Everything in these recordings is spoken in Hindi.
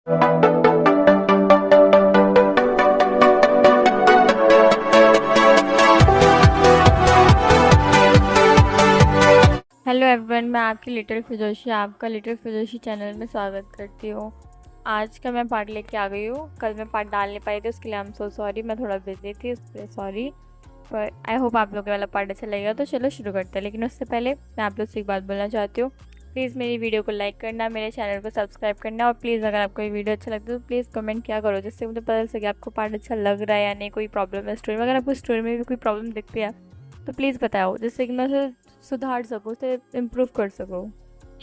हेलो एवरीवन, मैं आपकी लिटिल फिजोशी आपका लिटिल फिजोशी चैनल में स्वागत करती हूँ। आज का मैं पार्ट लेके आ गई हूँ। कल मैं पार्ट डाल नहीं पाई थी, उसके लिए आई एम सो सॉरी। मैं थोड़ा बिजी थी, उसके लिए सॉरी। पर आई होप आप लोगों वाला पार्ट अच्छा लगेगा। तो चलो शुरू करते हैं। लेकिन उससे पहले मैं आप लोग से एक बात बोलना चाहती हूँ। प्लीज़ मेरी वीडियो को लाइक करना, मेरे चैनल को सब्सक्राइब करना, और प्लीज़ अगर आपको ये वीडियो अच्छा लगता है तो प्लीज़ कमेंट क्या करो, जिससे मुझे पता चल सके आपको पार्ट अच्छा लग रहा है या नहीं। कोई प्रॉब्लम है स्टोरी में, अगर आपको स्टोरी में भी कोई प्रॉब्लम दिखती है तो प्लीज़ बताओ, जिससे कि मैं उसे सुधार सकूँ, उसे इम्प्रूव कर सकूँ।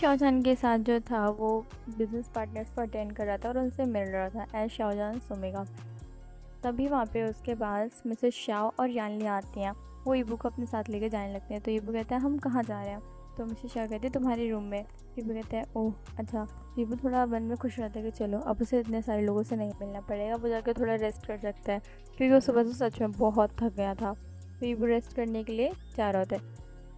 शाहजहान के साथ जो था वो बिजनेस पार्टनर्स को अटेंड कर रहा था और उनसे मिल रहा था एज शाहजहान सुमेगा। तभी वहाँ पे उसके पास मिसेस शाह और यानली आती हैं। वो ईबू को अपने साथ लेके जाने लगते हैं। तो ईबू कहता है हम कहाँ जा रहे हैं। तो मिसेस शाह कहती है तुम्हारे रूम में। ईबू कहता है ओह अच्छा। ईबू थोड़ा मन में खुश रहता है कि चलो अब उसे इतने सारे लोगों से नहीं मिलना पड़ेगा, वो जाकर थोड़ा रेस्ट कर सकता है, क्योंकि वो सुबह से सच में बहुत थक गया था। तो ईबू रेस्ट करने के लिए जा रहा होता है।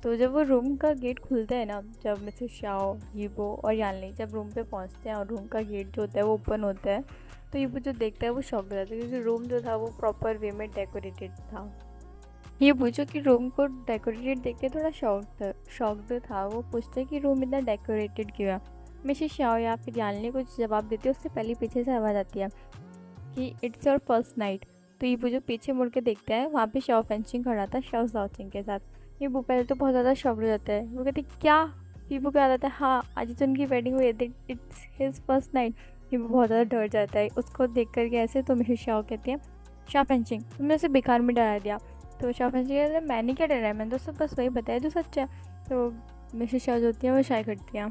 तो जब वो रूम का गेट खुलता है ना, जब मिसेस शाओ, यीबो और यानली जब रूम पे पहुंचते हैं और रूम का गेट जो होता है वो ओपन होता है, तो यीबो जो देखता है वो शॉक हो जाता है, क्योंकि रूम जो था वो प्रॉपर वे में डेकोरेटेड था। ये पूछो कि रूम को डेकोरेटेड देख के थोड़ा शॉक्ड था। वो पूछते कि रूम इतना डेकोरेटेड क्यों है। मिसेस शाओ या फिर यानली कुछ जवाब देती है, उससे पहले पीछे से आवाज़ आती है कि इट्स योर फर्स्ट नाइट। तो ये जो पीछे मुड़ के देखता है, वहाँ पे शाओ फेंचिंग खड़ा था शाओ जाओचिंग के साथ। ये वो पहले तो बहुत ज़्यादा शॉक्ड हो जाता है। वो कहते क्या, ये वो क्या आता है, हाँ आज तो उनकी वेडिंग हुई है, इट्स हिज फर्स्ट नाइट। ये वो बहुत ज़्यादा डर जाता है उसको देख करके ऐसे। तो मिसेस शाओ कहती है शाओ फेंचिंग तुमने उसे बेकार में डरा दिया। तो शाओ फेंचिंग कहते हैं मैंने क्या डरा है, मैंने तो सब बस वही बताया जो सच है। तो मिसेस शाओ जो होती है वो शाय करती हैं,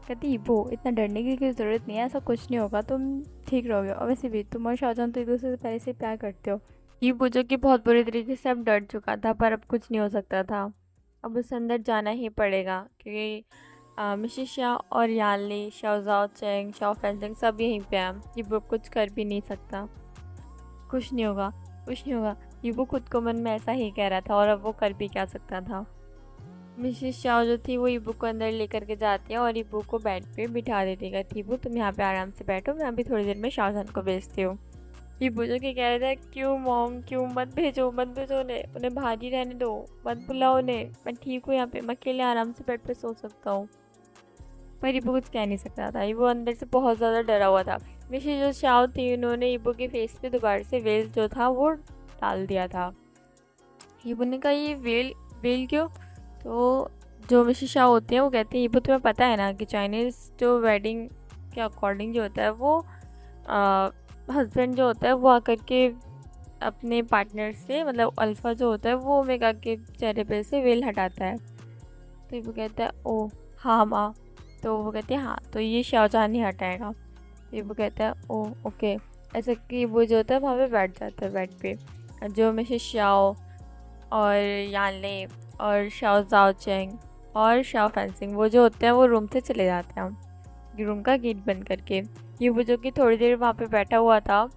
कहती वो इतना डरने की कोई ज़रूरत नहीं है, ऐसा कुछ नहीं होगा, तुम ठीक रहोगे। और वैसे भी तुम और शाहजहान तो एक दूसरे से पहले से प्यार करते हो। ये पूछो कि बहुत बुरी तरीके से अब डर चुका था, पर अब कुछ नहीं हो सकता था। अब उसे अंदर जाना ही पड़ेगा, क्योंकि मिसेस शाह और Yanli, Shao Zhao Cheng, Shao fencing सब यहीं पे हैं। ये वो कुछ कर भी नहीं सकता, कुछ नहीं होगा, कुछ नहीं होगा। ये वो खुद को मन में ऐसा ही कह रहा था, और अब वो कर भी क्या सकता था। मिसेस शाह जो थी वो ईबू को अंदर लेकर के जाती है और ईबू को बेड पे बिठा देती है। ईबू तुम यहाँ पे आराम से बैठो, मैं अभी थोड़ी देर में शाहजहान को भेजती हूँ। ईबू जो कि कह रहे थे क्यों मॉम, क्यों मत भेजो, मत भेजो उन्हें, उन्हें बाहर ही रहने दो, मत बुलाओ उन्हें, मैं ठीक हूँ यहाँ पे, मैं अकेले आराम से बेड पे सो सकता हूँ। पर ईबू कुछ कह नहीं सकता था। ईबू अंदर से बहुत ज़्यादा डरा हुआ था। मिसेस जो शाह थी उन्होंने ईबू के फेस पे दोबारा से वेल जो था वो डाल दिया था। ईबू ने कहा ये वेल, वेल क्यों? तो जो मिसेस शाह होती हैं वो कहती हैं ये तो तुम्हें पता है ना कि चाइनीज़ जो वेडिंग के अकॉर्डिंग जो होता है वो हस्बैंड जो होता है वो आकर के अपने पार्टनर से, मतलब अल्फ़ा जो होता है वो ओमेगा के चेहरे पे से वेल हटाता है। तो वो कहता है ओ हाँ माँ। तो वो कहती है हाँ तो ये शाहजहान ही हटाएगा। ये वो कहता है ओ ओके। ऐसा कि वो जो होता है वहाँ पे बैठ जाता है बेड पे। जो मिसेस शाओ और यानले और शाओ जाओ चेंग और शाओ फेंसिंग वो जो होते हैं वो रूम से चले जाते हैं, रूम का गेट बंद करके। ये वो जो कि थोड़ी देर वहाँ पे बैठा हुआ था,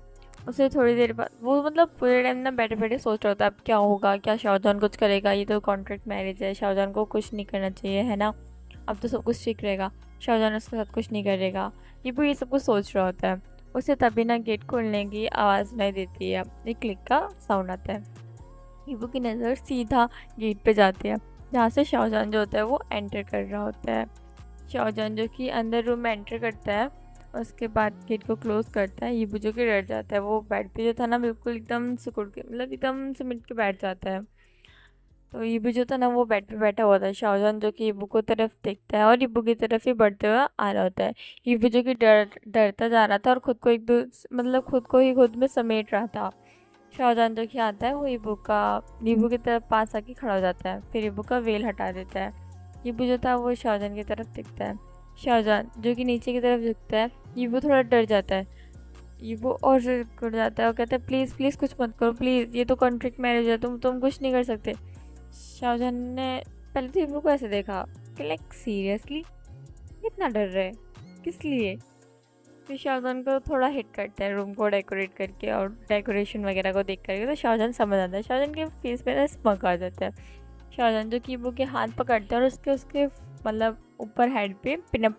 उसे थोड़ी देर बाद वो मतलब पूरे टाइम ना बैठे बैठे सोच रहा था अब क्या होगा, क्या शाहजहान कुछ करेगा, ये तो कॉन्ट्रैक्ट मैरिज है, शाहजहान को कुछ नहीं करना चाहिए है ना, अब तो सब कुछ ठीक रहेगा, शाहजहान उसके साथ कुछ नहीं करेगा। ये सब कुछ सोच रहा होता है। उसे तभी ना गेट खोलने की आवाज़ सुनाई देती है, एक क्लिक का साउंड आता है। ईबू की नज़र सीधा गेट पे जाती है, जहाँ से शाहजहान जो होता है वो एंटर कर रहा होता है। शाहजहान जो कि अंदर रूम में एंटर करता है, उसके बाद गेट को क्लोज करता है। ईबू जो कि डर जाता है, वो बेड पे जो था ना बिल्कुल एकदम सिकुड़ के, मतलब एकदम सिमट के बैठ जाता है। तो ईबू जो था ना वो बेड पे बैठा हुआ था। शाहजहान जो कि ईबू को तरफ देखता है और ईबू की तरफ ही बढ़ते हुए आ रहा होता है। ईबू जो कि डरता जा रहा था और खुद को मतलब खुद को ही खुद में समेट रहा था। शाहजहान जो कि आता है वो ईबू की तरफ पास आके खड़ा हो जाता है, फिर ईबू का वेल हटा देता है। ईबू जो था वो शाहजहान की तरफ दिखता है। शाहजहान जो कि नीचे की तरफ झुकता है। ईबू थोड़ा डर जाता है। ईबू और सिकुड़ जाता है और कहता है प्लीज़ प्लीज़ कुछ मत करो प्लीज़, ये तो कॉन्ट्रैक्ट मैरिज है, तुम कुछ नहीं कर सकते। शाहजहान ने पहले तो ईबू को ऐसे देखा कि लाइक सीरियसली इतना डर रहा है, किस लिए। फिर शाहजहान को थोड़ा हिट करता है रूम को डेकोरेट करके और डेकोरेशन वगैरह को देख करके, तो शाहजहान समझ आता है। शाहजहान के फेस पे ना स्मक आ जाता है। शाहजहान जो कि ईबू के हाथ पकड़ता है और उसके मतलब ऊपर हेड पे पिन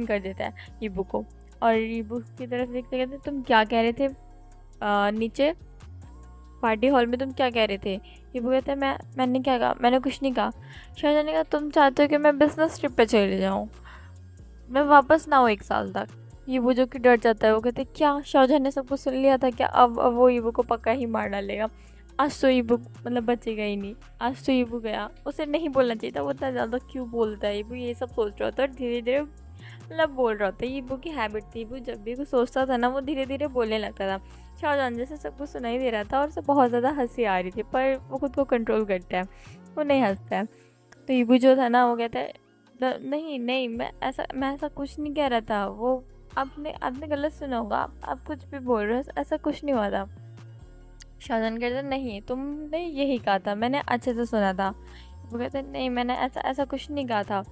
कर देता है ईबू को। और ईबू की तरफ देखते कहते तुम क्या कह रहे थे नीचे पार्टी हॉल में, तुम क्या कह रहे थे? ईबू कहते हैं मैंने क्या कहा, मैंने कुछ नहीं कहा। शाहजहां ने कहा तुम चाहते हो कि मैं बिजनेस ट्रिप पे चले जाऊँ, मैं वापस ना हो 1 साल तक। ईबू जो कि डर जाता है, वो कहते क्या शाहजहां ने सब कुछ सुन लिया था क्या? अब वो ईबू को पक्का ही मार डालेगा। आज तो ईबू मतलब बचेगा ही नहीं। आज तो ईबू गया, उसे नहीं बोलना चाहिए था, वो इतना ज़्यादा क्यों बोलता है। ईबू ये सब सोच रहा होता है और धीरे धीरे मतलब बोल रहा होता है। ईबू की हैबिट थी, ईबू जब भी कुछ सोचता था ना वो धीरे धीरे बोलने लगता था। शाहजहां जैसे सब कुछ सुनाई दे रहा था और उसे बहुत ज़्यादा हंसी आ रही थी, पर वो खुद को कंट्रोल करता है, वो नहीं हंसता है। तो ईबू जो था ना वो कहता है नहीं नहीं, मैं ऐसा कुछ नहीं कह रहा था, वो आपने गलत सुना होगा, आप कुछ भी बोल रहे हो, ऐसा कुछ नहीं हुआ था। शाहजहां कहते नहीं तुमने यही कहा था, मैंने अच्छे से सुना था। वो कहते नहीं मैंने ऐसा कुछ नहीं कहा था।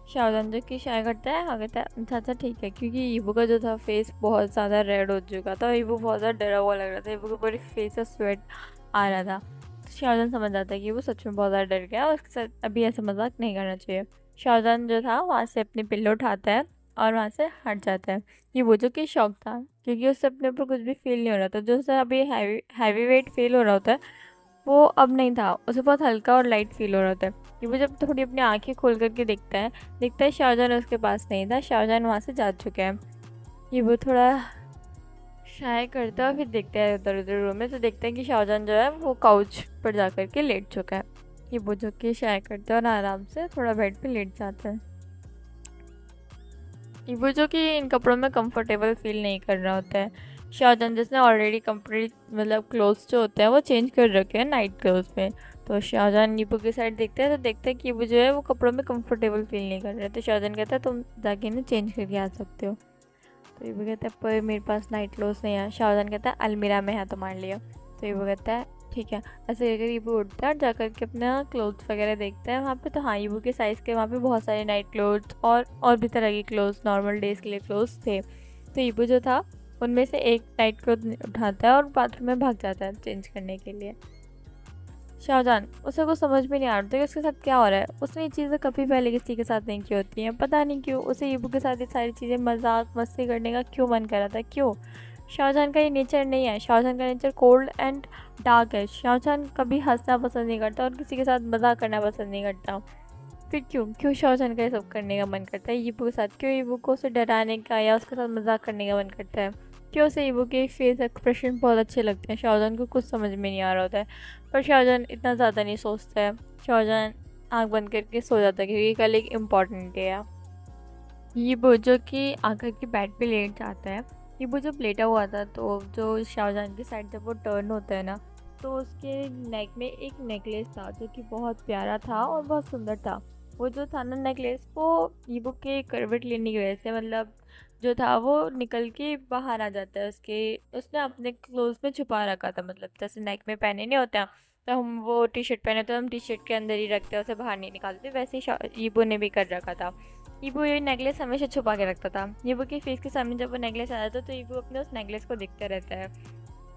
शाहजहां जो कि शाय करता है, हाँ कहता है अच्छा ठीक है, क्योंकि ईबू का जो था फेस बहुत ज़्यादा रेड हो चुका था, ईबू बहुत ज़्यादा डरा हुआ लग रहा था, ईबू के पूरे फेस से स्वेट आ रहा था। शाहजहां समझ जाता है कि वो सच में बहुत ज़्यादा डर गया और उसके साथ अभी ऐसा मजाक नहीं करना चाहिए। शाहजहां जो था वहाँ से अपनी पिल्लो उठाता है और वहाँ से हट जाता है। ये वो जो कि शौक था, क्योंकि उससे अपने ऊपर कुछ भी फील नहीं हो रहा था, जो उससे अभी हैवी वेट फील हो रहा होता है वो अब नहीं था, उसे बहुत हल्का और लाइट फील हो रहा होता है। ये वो जब थोड़ी अपनी आंखें खोल करके देखता है शाहजहां उसके पास नहीं था, शाहजहां वहाँ से जा चुका है। ये वो थोड़ा शाय करता है और फिर देखता है उधर उधर रूम में, तो देखते हैं कि शाहजहां जो है वो काउच पर जा कर के लेट चुका है। ये वो जो कि शाय करता है और आराम से थोड़ा बेड पे लेट जाता है। वो जो कि इन कपड़ों में कंफर्टेबल फील नहीं कर रहा होता है। शाहजहां जिसने ऑलरेडी कंप्लीट मतलब क्लोथ्स जो होते हैं वो चेंज कर रखे हैं नाइट क्लोथ्स में। तो शाहजहां नीबू की साइड देखते हैं तो देखते हैं कि वो जो है वो कपड़ों में कंफर्टेबल फील नहीं कर रहे। तो शाहजहां कहता है तुम जाके इन्हें चेंज करके आ सकते हो। तो ये वो कहता है पर मेरे पास नाइट क्लोथ्स नहीं है। शाहजहां कहता है अलमीरा में है तुम्हारे लिए। तो ये वो कहता है ठीक है। ऐसे करके ईबू उठता है और जाकर के अपना क्लोथ्स वगैरह देखता है वहाँ पे। तो हाँ ईबू के साइज़ के वहाँ पे बहुत सारे नाइट क्लोथ्स और भी तरह के क्लोथ्स नॉर्मल डेज़ के लिए क्लोथ्स थे। तो ईबू जो था उनमें से एक नाइट क्लोथ उठाता है और बाथरूम में भाग जाता है चेंज करने के लिए। शाहजहां उसे कुछ समझ में नहीं आ रहा था कि उसके साथ क्या हो रहा है। उसने ये चीज़ें कभी पहले किसी के साथ नहीं की होती हैं, पता नहीं क्यों उसे ईबू के साथ ये सारी चीज़ें मजाक मस्ती करने का क्यों मन कर रहा था। क्यों? शाहजहां का ये नेचर नहीं है। शाहजहां का नेचर कोल्ड एंड डार्क है। शाहजहां कभी हंसना पसंद नहीं करता और किसी के साथ मजाक करना पसंद नहीं करता। फिर क्यों शाहजहां का ये सब करने का मन करता है ईबू के साथ? क्यों ईबू को उसे डराने का या उसके साथ मजाक करने का मन करता है? क्यों उसे ईबू के फेस एक्सप्रेशन बहुत अच्छे लगते हैं? शाहजहां को कुछ समझ में नहीं आ रहा होता है, पर शाहजहां इतना ज़्यादा नहीं सोचता है। शाहजहां आँख बंद करके सो जाता है क्योंकि कल एक इम्पॉर्टेंट डे है। ईबू जो कि आकर के बेड पे लेट जाता है। ईबू जब लेटा हुआ था तो जो शाहजहां की साइड जब वो टर्न होता है ना, तो उसके नेक में एक नेकलेस था जो कि बहुत प्यारा था और बहुत सुंदर था। वो जो था ना नेकलेस, वो ईबू के करवट लेने की वजह से मतलब जो था वो निकल के बाहर आ जाता है। उसने अपने क्लोथ में छुपा रखा था, मतलब जैसे नेक में पहने नहीं होते हैं तो हम वो टी शर्ट पहने तो हम टी शर्ट के अंदर ही रखते हैं, उसे बाहर नहीं निकालते, वैसे ही ईबू ने भी कर रखा था। ईबू ये नेकलेस हमेशा छुपा के रखता था। ईबू के फेस के सामने जब वो नेकलेस आ जाता तो ईबू अपने उस नेकलेस को देखता रहता है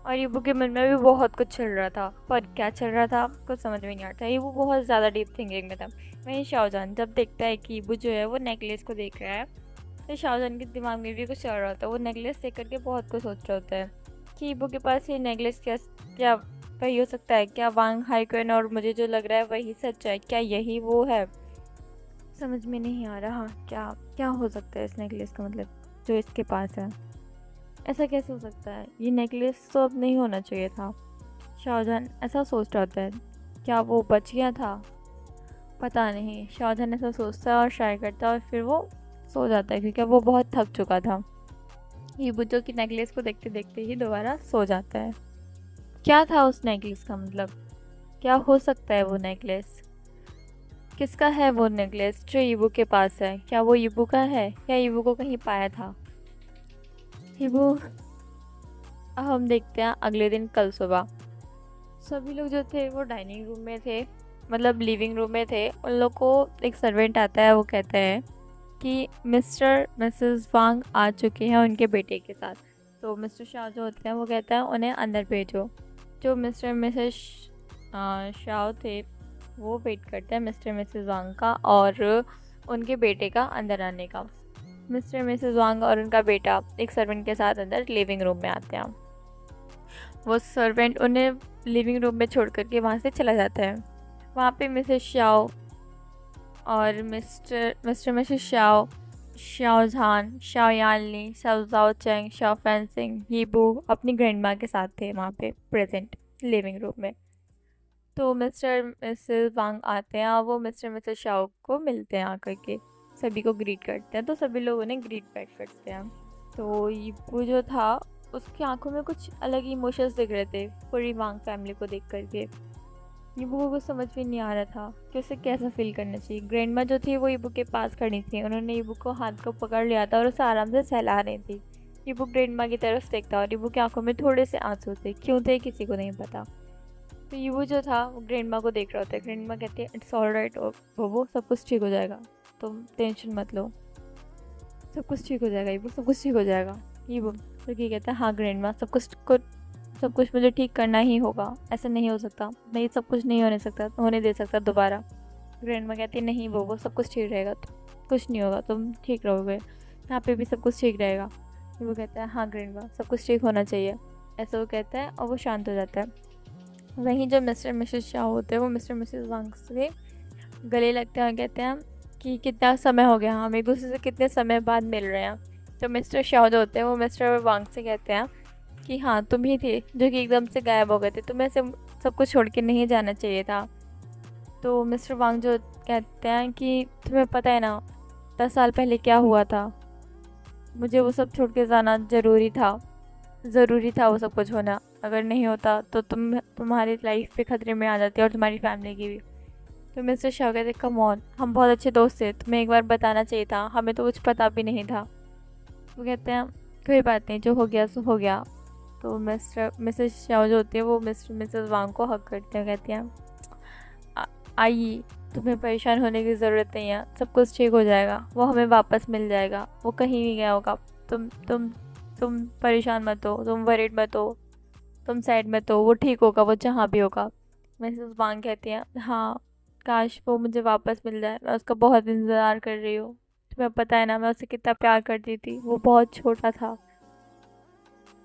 और ईबू के मन में भी बहुत कुछ चल रहा था, पर क्या चल रहा था कुछ समझ में नहीं आता। ईबू बहुत ज़्यादा डीप थिंकिंग में था। वहीं शाहजहां जब देखता है कि ईबू जो है वो नेकलेस को देख रहा है, तो शाहजहां के दिमाग में भी कुछ चल रहा होता है। वो नेकलेस देख करके बहुत कुछ सोच रहा होता है कि ईबू के पास ये नेकलेस क्या क्या वही हो सकता है क्या? वांग हाइक्वेन और मुझे जो लग रहा है वही सच है क्या? यही वो है? समझ में नहीं आ रहा क्या क्या हो सकता है इस नेकलेस का, मतलब जो इसके पास है ऐसा कैसे हो सकता है? ये नेकलेस तो अब नहीं होना चाहिए था। शाहजहां ऐसा सोच रहा होता है। क्या वो बच गया था? पता नहीं। शाहजहां ऐसा सोचता है और ट्राई करता है और फिर वो सो जाता है क्योंकि वो बहुत थक चुका था। ये बुज्जो की नेकलेस को देखते देखते ही दोबारा सो जाता है। क्या था उस नेकलेस का मतलब? क्या हो सकता है वो नेकलेस? किसका है वो नेकलेस जो ईबू के पास है? क्या वो ईबू का है या ईबू को कहीं पाया था? ईबू अब हम देखते हैं अगले दिन कल सुबह। सभी लोग जो थे वो डाइनिंग रूम में थे, मतलब लिविंग रूम में थे। उन लोग को एक सर्वेंट आता है, वो कहता है कि मिस्टर मिसेस वांग आ चुके हैं उनके बेटे के साथ। तो मिस्टर शाह जो होते हैं वो कहता है उन्हें अंदर भेजो। जो मिस्टर मिसेस शाह थे वो वेट करते हैं मिस्टर मिसेस वांग का और उनके बेटे का अंदर आने का। मिस्टर मिसेस वांग और उनका बेटा एक सर्वेंट के साथ अंदर लिविंग रूम में आते हैं। वो सर्वेंट उन्हें लिविंग रूम में छोड़ करके वहाँ से चला जाता है। वहाँ पे मिसेस शाओ और mister Mrs Shao, Shao Zhan, Shao Yanli, Shao Zhao Cheng, Shao Fanxing, Yibo अपनी ग्रैंड माँ के साथ थे वहाँ पे प्रेजेंट लिविंग रूम में। तो मिस्टर मिसेस वांग आते हैं और वो मिस्टर मिसेस शाओ को मिलते हैं, आकर के सभी को ग्रीट करते हैं। तो सभी लोग उन्हें ग्रीट बैक करते हैं। तो यीबू जो था उसकी आंखों में कुछ अलग ही इमोशंस दिख रहे थे पूरी वांग फैमिली को देख करके। यीबू को कुछ समझ में नहीं आ रहा था कि उसे कैसा फील करना चाहिए। ग्रैंड माँ जो थी वो यीबू के पास खड़ी थी, उन्होंने यीबू को हाथ को पकड़ लिया था और उसे आराम से सहला रही थी। यीबू ग्रैंड माँ की तरफ देखता और यीबू की आंखों में थोड़े से आंसू थे, क्यों थे किसी को नहीं पता। तो यीबू जो था वो ग्रैंड माँ को देख रहा होता है। ग्रैंड माँ कहती है इट्स ऑल राइट वो सब कुछ ठीक हो जाएगा, तुम टेंशन मत लो, सब कुछ ठीक हो जाएगा यीबू, सब कुछ ठीक हो जाएगा यीबू। तो ये कहता है हाँ ग्रैंड माँ, सब कुछ मुझे ठीक करना ही होगा, ऐसा नहीं हो सकता, मैं ये सब कुछ नहीं होने दे सकता दोबारा। ग्रैंड माँ कहती है नहीं वो सब कुछ ठीक रहेगा, कुछ नहीं होगा, तुम ठीक रहोगे, यहाँ पे भी सब कुछ ठीक रहेगा। वो कहता है हाँ ग्रैंड माँ, सब कुछ ठीक होना चाहिए, ऐसा वो कहता है और वो शांत हो जाता है। वहीं जो मिस्टर मिसेस शाह होते हैं वो मिस्टर मिसेस वांग से गले लगते हैं और कहते हैं कि कितना समय हो गया, हम एक दूसरे से कितने समय बाद मिल रहे हैं। तो मिस्टर शाह जो होते हैं वो मिस्टर वांग से कहते हैं कि हाँ तुम ही थे जो कि एकदम से गायब हो गए थे, तुम्हें सब कुछ छोड़ के नहीं जाना चाहिए था। तो मिस्टर वांग जो कहते हैं कि तुम्हें पता है ना 10 साल पहले क्या हुआ था, मुझे वो सब छोड़ के जाना ज़रूरी था वो सब कुछ होना, अगर नहीं होता तो तुम्हारी लाइफ पे खतरे में आ जाती और तुम्हारी फैमिली की भी। तो मिस्टर शाह कहते कम ऑन, हम बहुत अच्छे दोस्त थे, तुम्हें एक बार बताना चाहिए था, हमें तो कुछ पता भी नहीं था। वो कहते हैं कोई बात नहीं, जो हो गया सो हो गया। तो मिस्टर मिसेस शाह जो होती है वो मिस्टर मिसेस वांग को हक करते हैं, कहती हैं आइए तुम्हें परेशान होने की ज़रूरत नहीं है, सब कुछ ठीक हो जाएगा, वो हमें वापस मिल जाएगा, वो कहीं नहीं गया होगा, तुम परेशान मत हो, तुम वरीड मत हो, तुम साइड में, तो वो ठीक होगा, वो जहाँ भी होगा। मिसेस वांग कहती हैं हाँ काश वो मुझे वापस मिल जाए, मैं उसका बहुत इंतज़ार कर रही हूँ, तुम्हें पता है ना मैं उसे कितना प्यार करती थी, वो बहुत छोटा था,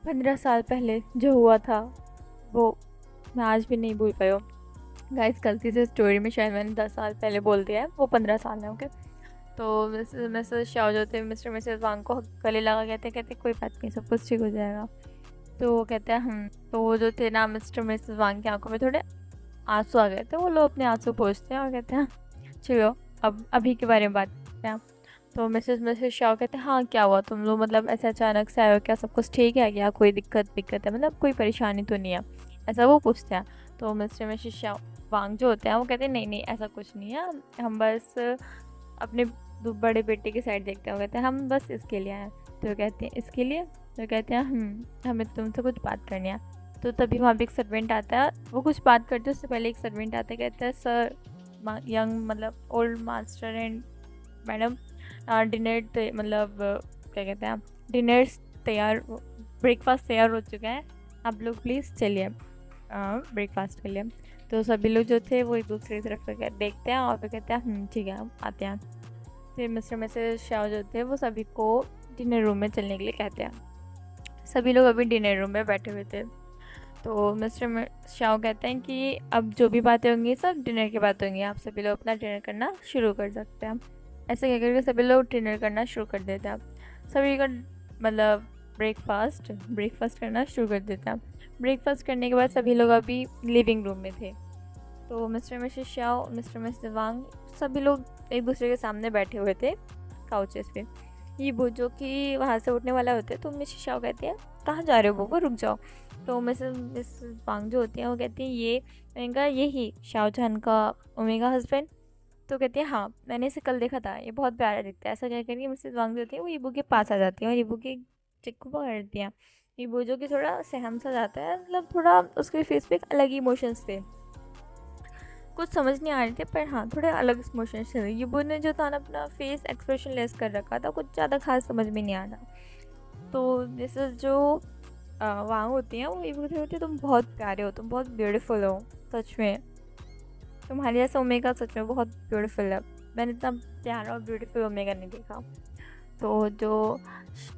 15 साल पहले जो हुआ था वो मैं आज भी नहीं भूल पाई हूँ। गाइस गलती से स्टोरी में शायद मैंने 10 साल पहले बोल दिया है, वो 15 साल है। ओके, तो मिसेस शाओ जो थे मिस्टर मिसेस वांग को गले लगा कहते कोई बात नहीं, सब कुछ ठीक हो जाएगा। तो वो कहते हैं तो वो जो थे ना मिस्टर मिसेस वांग की आंखों में थोड़े आंसू आ गए थे, वो लोग अपने आंसू पोंछते हैं और कहते हैं चलो अब अभी के बारे में बात करते हैं। तो मिसेस शाओ कहते हैं हाँ क्या हुआ, तुम लोग मतलब ऐसे अचानक से आए हो, क्या सब कुछ ठीक है, क्या कोई दिक्कत है, मतलब कोई परेशानी तो नहीं है, ऐसा वो पूछते हैं। तो मिस्टर मिसेस शाओ वांग जो होते हैं वो कहते हैं नहीं ऐसा कुछ नहीं है, हम बस अपने बड़े बेटे की साइड देखते हैं। वो कहते हैं हम बस इसके लिए आए। तो वो कहते हैं इसके लिए, तो कहते हैं हमें तुमसे कुछ बात करनी है। तो तभी वहाँ पे एक सर्वेंट आता है, वो कुछ बात करते हैं उससे पहले एक सर्वेंट आता है, कहता है सर यंग मतलब old master and madam dinner मतलब क्या कहते हैं डिनर तैयार, ब्रेकफास्ट तैयार हो चुका है, आप लोग प्लीज़ चलिए ब्रेकफास्ट के लिए। तो सभी लोग जो थे वो एक दूसरे की तरफ देखते हैं और फिर कहते हैं ठीक है आते हैं। फिर मिस्टर मिसेस शाओ जो थे वो सभी को डिनर रूम में चलने के लिए कहते हैं। सभी लोग अभी डिनर रूम में बैठे हुए थे। तो मिस्टर शाओ कहते हैं कि अब जो भी बातें होंगी सब डिनर की बातें होंगी, आप सभी लोग अपना डिनर करना शुरू कर सकते हैं। ऐसे कह करके सभी लोग डिनर करना शुरू कर देते हैं। सभी का मतलब ब्रेकफास्ट करना शुरू कर देते हैं। ब्रेकफास्ट करने के बाद सभी लोग अभी लिविंग रूम में थे। तो mister Mrs Shao, mister Mrs Wang सभी लोग एक दूसरे के सामने बैठे हुए थे काउचेस पे। ये वो जो कि वहाँ से उठने वाला होता है, तो मिसेस शाओ कहती है कहाँ जा रहे हो वो रुक जाओ। तो मिसेस वांग जो होती हैं वो कहती हैं ये मैंने यही शाओ जान का ओमेगा हस्बैंड। तो कहती है हाँ मैंने इसे कल देखा था, ये बहुत प्यारा दिखता है। ऐसा कह करके मिसेस वांग जो होती है वो ईबू के पास आ जाती है और ईबू की चिक्कू पकड़ती हैं। ईबू जो कि थोड़ा सहम सा जाता है, मतलब थोड़ा उसके फेस पे एक अलग ही इमोशंस थे, कुछ समझ नहीं आ रहे थे, पर हाँ थोड़े अलग इमोशंस थे। ईबू ने जो था ना अपना फेस एक्सप्रेशन लेस कर रखा था, कुछ ज़्यादा खास समझ में नहीं आ रहा। तो जैसे जो वांग होती हैं वो ईबू से होती है तुम बहुत प्यारे हो, तुम बहुत ब्यूटीफुल हो, सच में तुम्हारे जैसा ओमेगा सच में बहुत ब्यूटीफुल है, मैंने इतना प्यारा और ब्यूटीफुल ओमेगा नहीं देखा। तो जो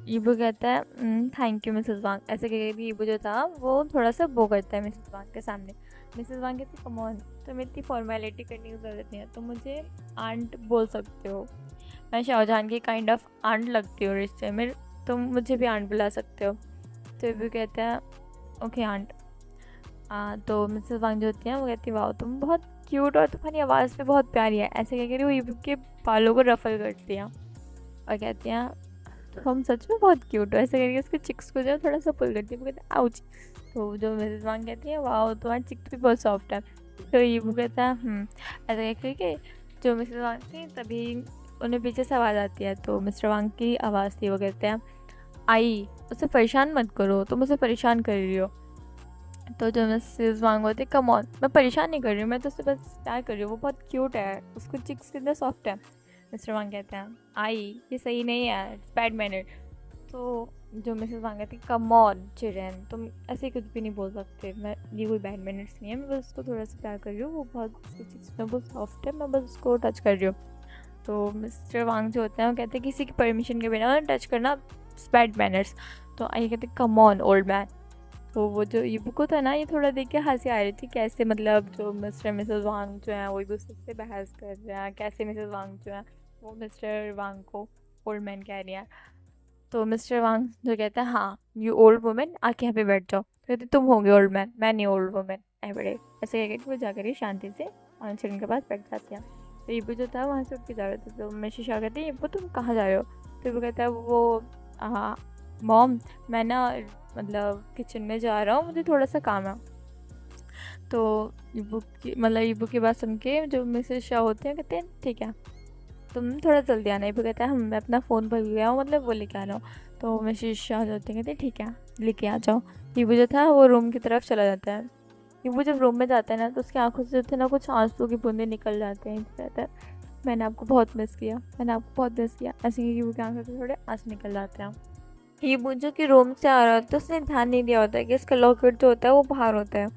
ईबू कहता है थैंक यू मिसेस वांग, ऐसे कह के ईबू जो था वो थोड़ा सा वो करता है मिसेस वांग के सामने। मिसेस वांग कहती कम ऑन, तुम्हें इतनी फॉर्मेलिटी करने की ज़रूरत नहीं है, तुम मुझे आंट बोल सकते हो, मैं शाहजहान की काइंड ऑफ आंट लगती हूँ रिश्ते में, तुम मुझे भी आंट बुला सकते हो। तो ईबू कहता है ओके आंट। तो मिसेस वांग जो होती हैं वो कहती है वाह तुम बहुत क्यूट और तुम्हारी आवाज़ भी बहुत प्यारी है, ऐसे कह के वो ईबू के बालों को रफल करती हैं और कहती हैं हम सच में बहुत क्यूट हो, ऐसे करके उसके चिक्स को जो है थोड़ा सा पुल करती है, वो कहते हैं आउच। तो जो मिसेस वांग कहती है वाह तुम्हारी चिक्स भी बहुत सॉफ्ट है। तो ये वो कहता है ऐसे करके जो मिसेस वांग थी तभी उन्हें पीछे से आवाज़ आती है, तो मिस्टर वांग की आवाज़ थी। वो कहते हैं आई उसे परेशान मत करो, तुम उसे परेशान कर रही हो। तो जो मिसेस वांग होती है कम ऑन, मैं परेशान नहीं कर रही हूँ, मैं तो उससे बस प्यार कर रही हूँ, वो बहुत क्यूट है, उसको चिक्स कितना सॉफ्ट है। मिस्टर वांग कहते हैं आई ये सही नहीं है, इट्स बैड मैनर। तो जो मिसेस वांग कहती है कम ऑन चिरन, तुम ऐसे कुछ भी नहीं बोल सकते, मैं ये कोई बैड मैनर्स नहीं है, मैं बस उसको थोड़ा सा प्यार कर रही हूँ, वो बहुत उसकी चिक्स में बहुत सॉफ्ट है, मैं बस उसको टच कर रही हूँ। तो मिस्टर वांग जो होते हैं वो कहते हैं किसी की परमिशन के बिना टच करना बैड मैनर्स। तो आई कहते कम ऑन ओल्ड मैन। तो वो जो ईबू को था ना ये थोड़ा देख के हंसी आ रही थी, कैसे मतलब जो मिस्टर मिसेस वांग जो हैं वो एक दूसरे से बहस कर रहे हैं, कैसे मिसेस वांग जो है वो मिस्टर वांग को ओल्ड मैन कह रही हैं। तो मिस्टर वांग जो कहता है हाँ यू ओल्ड वुमेन आके यहाँ पे बैठ जाओ, तो कहते तुम होगे ओल्ड मैन, मैं नहीं ओल्ड वुमेन, ऐ बड़े, ऐसे कह के वो जाकर ही शांति से चिरन के पास बैठ जाती हैं। तो ईबू जो था वहाँ से उठ के जा रहा था, तो मिसेस शाह कहती है ईबू तुम कहाँ जा रहे हो। तो वो कहता है वो मॉम मैं ना मतलब किचन में जा रहा हूँ, मुझे थोड़ा सा काम है। तो ईबू की बात सुन के जो मिसेस शाह होते हैं कहते हैं ठीक है तुम थोड़ा जल्दी आना। ईबू कहता है मैं अपना फ़ोन भूल गया हूँ, मतलब वो लेके आ रहा हूँ। तो मिसेस शाह जो होते हैं कहते हैं ठीक है लेके आ जाओ। ईबू जो था वो रूम की तरफ चला जाता है। ईबू जब रूम में जाता है ना तो उसकी आंखों से जो थे ना कुछ आंसू की बूंदें निकल जाते हैं। कहता है मैंने आपको बहुत मिस किया, मैंने आपको बहुत मिस किया, ऐसे ही ईबू की आंखों से थोड़े आंसू निकल जाते हैं। ईबू जो कि रूम से आ रहा होता है उसने ध्यान नहीं दिया होता है कि उसका लॉकेट जो होता है वो बाहर होता है।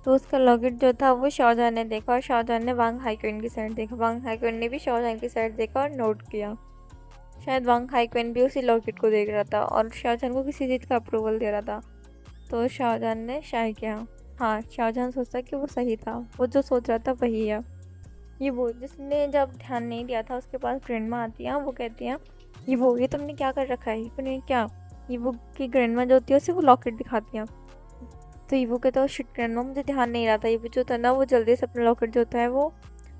तो उसका लॉकेट जो था वो शाहजहां ने देखा और शाहजहां ने वांग हाईक्विन की साइड देखा, वांग हाईक्विन ने भी शाहजहां की साइड देखा और नोट किया। शायद वांग हाईक्विन भी उसी लॉकेट को देख रहा था और शाहजहां को किसी चीज़ का अप्रूवल दे रहा था। तो शाहजहां ने शाय किया। हाँ शाहजहां सोचता कि वो सही था, वो जो सोच रहा था वही है। ये वो जिसने जब ध्यान नहीं दिया था उसके पास ग्रैंडमा आती है, वो कहती हैं ये तुमने क्या कर रखा है, ये क्या। ये वो की ग्रैंडमा जो होती है उसे वो लॉकेट दिखाती हैं। तो ईवो कहता है शिट ग्रैंडमा मुझे ध्यान नहीं रहा था। ईवो जो था ना वो जल्दी से अपना लॉकेट जो होता है वो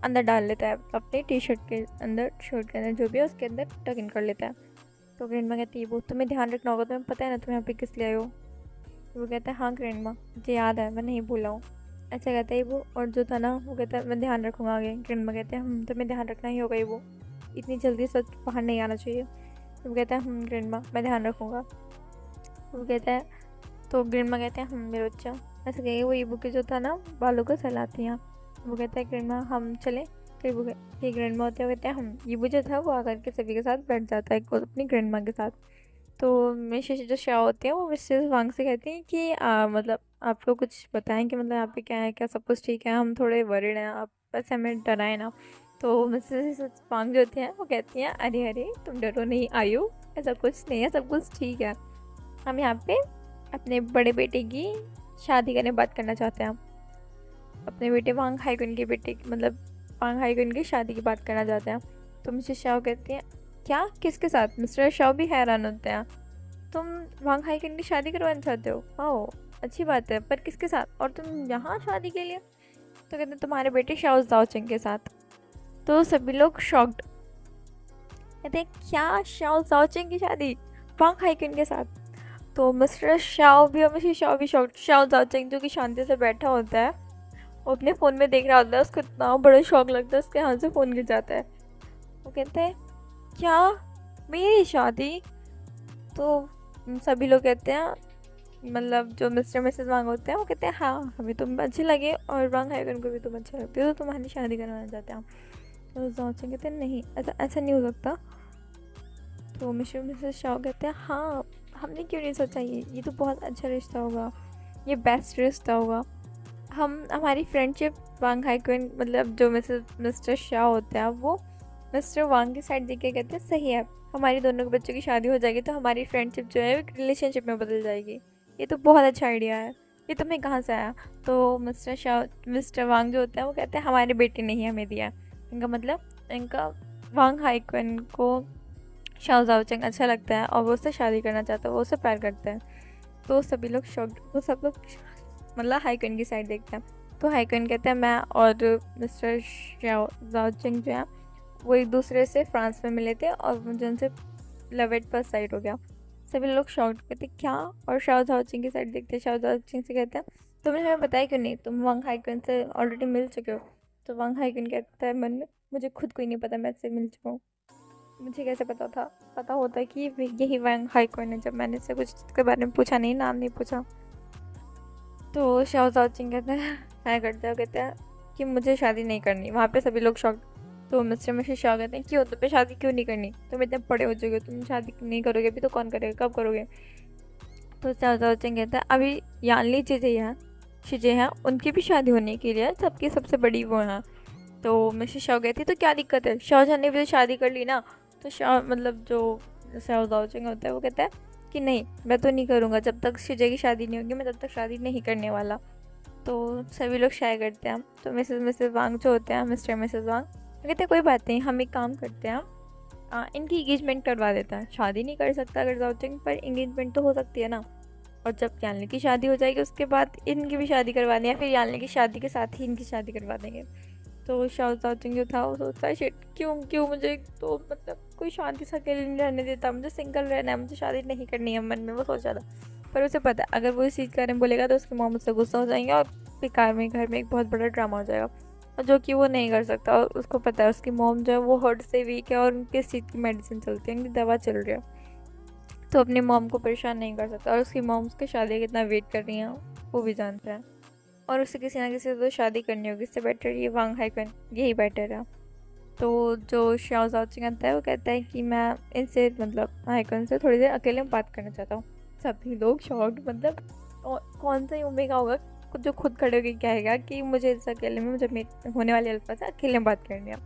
अंदर डाल लेता है, अपने टी शर्ट के अंदर, शर्ट के अंदर जो भी है उसके अंदर टक इन कर लेता है। तो ग्रैंडमा कहती है ईवो तुम्हें ध्यान रखना होगा, तुम्हें पता है ना तुम यहाँ पे किस लिए आए हो। वो कहता है हाँ ग्रैंडमा मुझे याद है, मैं नहीं भूला हूँ, ऐसा कहता है वो। और जो था ना वो कहता है मैं ध्यान रखूँगा आगे। ग्रैंडमा कहते हैं तुम्हें ध्यान रखना ही होगा वो, इतनी जल्दी सच बाहर नहीं आना चाहिए। तो वो कहता है ग्रैंडमा मैं ध्यान रखूँगा। वो कहता है तो ग्रैंडमा कहते हैं मेरे बच्चा, ऐसे कहिए। वो ईबू के जो था ना बालों को सहलाती हैं। वो कहता है ग्रैंडमा हम चलें। तो ईबू के ग्रैंडमा होते हैं, वो कहते हैं ईबू जो था वो आकर के सभी के साथ बैठ जाता है अपनी ग्रैंडमा के साथ। तो मिसेस जो शाह होती हैं वो मिसेस वांग से कहती हैं कि मतलब आपको कुछ बताएं कि मतलब यहाँ पे क्या है, क्या सब कुछ ठीक है, हम थोड़े वरिड हैं, आप बस हमें डराएं ना। तो मिसेस वांग जो होती हैं वो कहती हैं अरे अरे तुम डरो नहीं आयु, ऐसा कुछ नहीं है, सब कुछ ठीक है, हम यहाँ पे अपने बड़े बेटे की शादी करने बात करना चाहते हैं। हम अपने बेटे वांग हाईक्विन के बेटे की मतलब वांग हाईक्विन की शादी की बात करना चाहते हैं। तो मिसेस शाह कहती हैं क्या किसके साथ। मिस्टर शाह भी हैरान होते हैं, तुम वांग हाईक्विन की शादी करवाना चाहते हो, वाओ अच्छी बात है, पर किसके साथ, और तुम यहाँ शादी के लिए। तो कहते हैं तुम्हारे बेटे शाओ जाओचेंग के साथ। तो सभी लोग शॉक्ड, कहते हैं क्या शाओ जाओचेंग की शादी वांग हाईक्विन के साथ। तो मिस्टर शाओ भी और मिसेस शाओ भी शॉक्ड। शाओ जाओचेंग जो कि शांति से बैठा होता है वो अपने फ़ोन में देख रहा होता है, उसको इतना बड़ा शौक लगता है, उसके हाथ से फ़ोन गिर जाता है। वो कहते हैं क्या मेरी शादी। तो सभी लोग कहते हैं मतलब जो मिस्टर मिसेस वांग होते हैं वो कहते हैं हाँ हमें तुम अच्छे लगे और वांग हाईक्विन को भी तुम अच्छे लगते हो, तो तुम्हारी शादी करवाना चाहते हैं। तो जाओचेंग कहते हैं नहीं ऐसा ऐसा नहीं हो सकता। तो मिस्टर मिसेस शाओ कहते हैं हाँ हमने क्यों नहीं सोचा, ये तो बहुत अच्छा रिश्ता होगा, ये बेस्ट रिश्ता होगा। हम हमारी फ्रेंडशिप वांग हाईक्विन मतलब जो मिस्टर शाह होते हैं वो मिस्टर वांग की साइड देख के कहते हैं सही है, हमारी दोनों के बच्चों की शादी हो जाएगी तो हमारी फ्रेंडशिप जो है एक रिलेशनशिप में बदल जाएगी, ये तो बहुत अच्छा आइडिया है, ये तुम्हें कहाँ से आया? तो मिस्टर वांग जो होता है वो कहते हैं हमारे बेटे ने ही हमें दिया। इनका मतलब इनका वांग हाइक्वन को शाओ जाओचेंग अच्छा लगता है और वो उससे शादी करना चाहता है, वो उससे प्यार करता है। तो सभी लोग शॉक्ड, वो सब लोग मतलब हाइकन की साइड देखते हैं। तो हाइकन कहते हैं मैं और मिस्टर शाओ जाओचेंग जो है वो एक दूसरे से फ्रांस में मिले थे और मुझे उनसे लव एट फर्स्ट साइट हो गया। सभी लोग शॉक्ड कहते क्या? और शाओ जाओचेंग की साइड देखते हैं, शाओ जाओचेंग से कहते हैं तुमने हमें बताया क्यों नहीं, तुम वांग हाइकन से ऑलरेडी मिल चुके हो। तो वांग हाइकन कहता है मन में मुझे खुद को ही नहीं पता मैं इससे मिल चुका हूँ, मुझे कैसे पता था, पता होता कि यही वांग हाइकन है जब मैंने इससे कुछ इसके बारे में पूछा नहीं, नाम नहीं पूछा। तो शाओ जाओचिंग कहते हैं क्या करते हो, कहते हैं कि मुझे शादी नहीं करनी। वहाँ पे सभी लोग शॉक। तो मिस्टर शाओ कहते हैं क्यों, तुम पे शादी क्यों नहीं करनी, तुम इतने बड़े हो चुके हो, तुम शादी नहीं करोगे अभी तो कौन करेगा, कब करोगे? तो शाओ जाओचिंग कहता है अभी यानली चीज़ें हैं उनकी भी शादी होने के लिए, सबकी सबसे बड़ी वो हैं। तो मिसेस शाओ कहती तो क्या दिक्कत है, शाहजहां ने भी तो शादी कर ली ना। तो शाह मतलब जो शाओ जाओचिंग होता है वो कहता है कि नहीं मैं तो नहीं करूँगा, जब तक शिजे की शादी नहीं होगी मैं तब तक शादी नहीं करने वाला। तो सभी लोग शाय करते हैं। तो मिसेस वांग जो होते हैं मिस्टर मिसेस वांग कहते हैं कोई बात नहीं, हम एक काम करते हैं इनकी इंगेजमेंट करवा देता है, शादी नहीं कर सकता अगर जाओचिंग पर इंगेजमेंट तो हो सकती है ना। और जब यानले की शादी हो जाएगी उसके बाद इनकी भी शादी करवा दें, या फिर यानले की शादी के साथ ही इनकी शादी करवा देंगे। तो शाओ जाओचिंग जो था वो सोचता है शिट क्यों क्यों मुझे तो मतलब कोई शांति से अकेले नहीं रहने देता, मुझे सिंगल रहना है, मुझे शादी नहीं करनी है, मन में वो सोच रहा था। पर उसे पता है अगर वो इस चीज़ के बारे में बोलेगा तो उसकी मॉम उससे गुस्सा हो जाएंगे और बेकार में घर में एक बहुत बड़ा ड्रामा हो जाएगा, और जो कि वो नहीं कर सकता। और उसको पता है उसकी मॉम जो है वो हर्ट से वीक है और किस चीज़ की मेडिसिन चलती है, उनकी दवा चल रही है, तो अपनी मॉम को परेशान नहीं कर सकता। और उसकी मॉम उसकी शादी का कितना वेट कर रही है वो भी जानता है, और उसे किसी ना किसी से तो शादी करनी होगी, इससे बेटर ये वांग हाइकन यही बेटर है। तो जो शाओ जाओचिंग आता है वो कहता है कि मैं इनसे मतलब हाइकन से थोड़ी देर अकेले में बात करना चाहता हूँ। सभी लोग शॉक्ड, मतलब कौन सा ओमेगा होगा जो खुद खड़े होकर कहेगा कि मुझे इस अकेले में मुझे होने वाले अल्फा से अकेले में बात करनी है।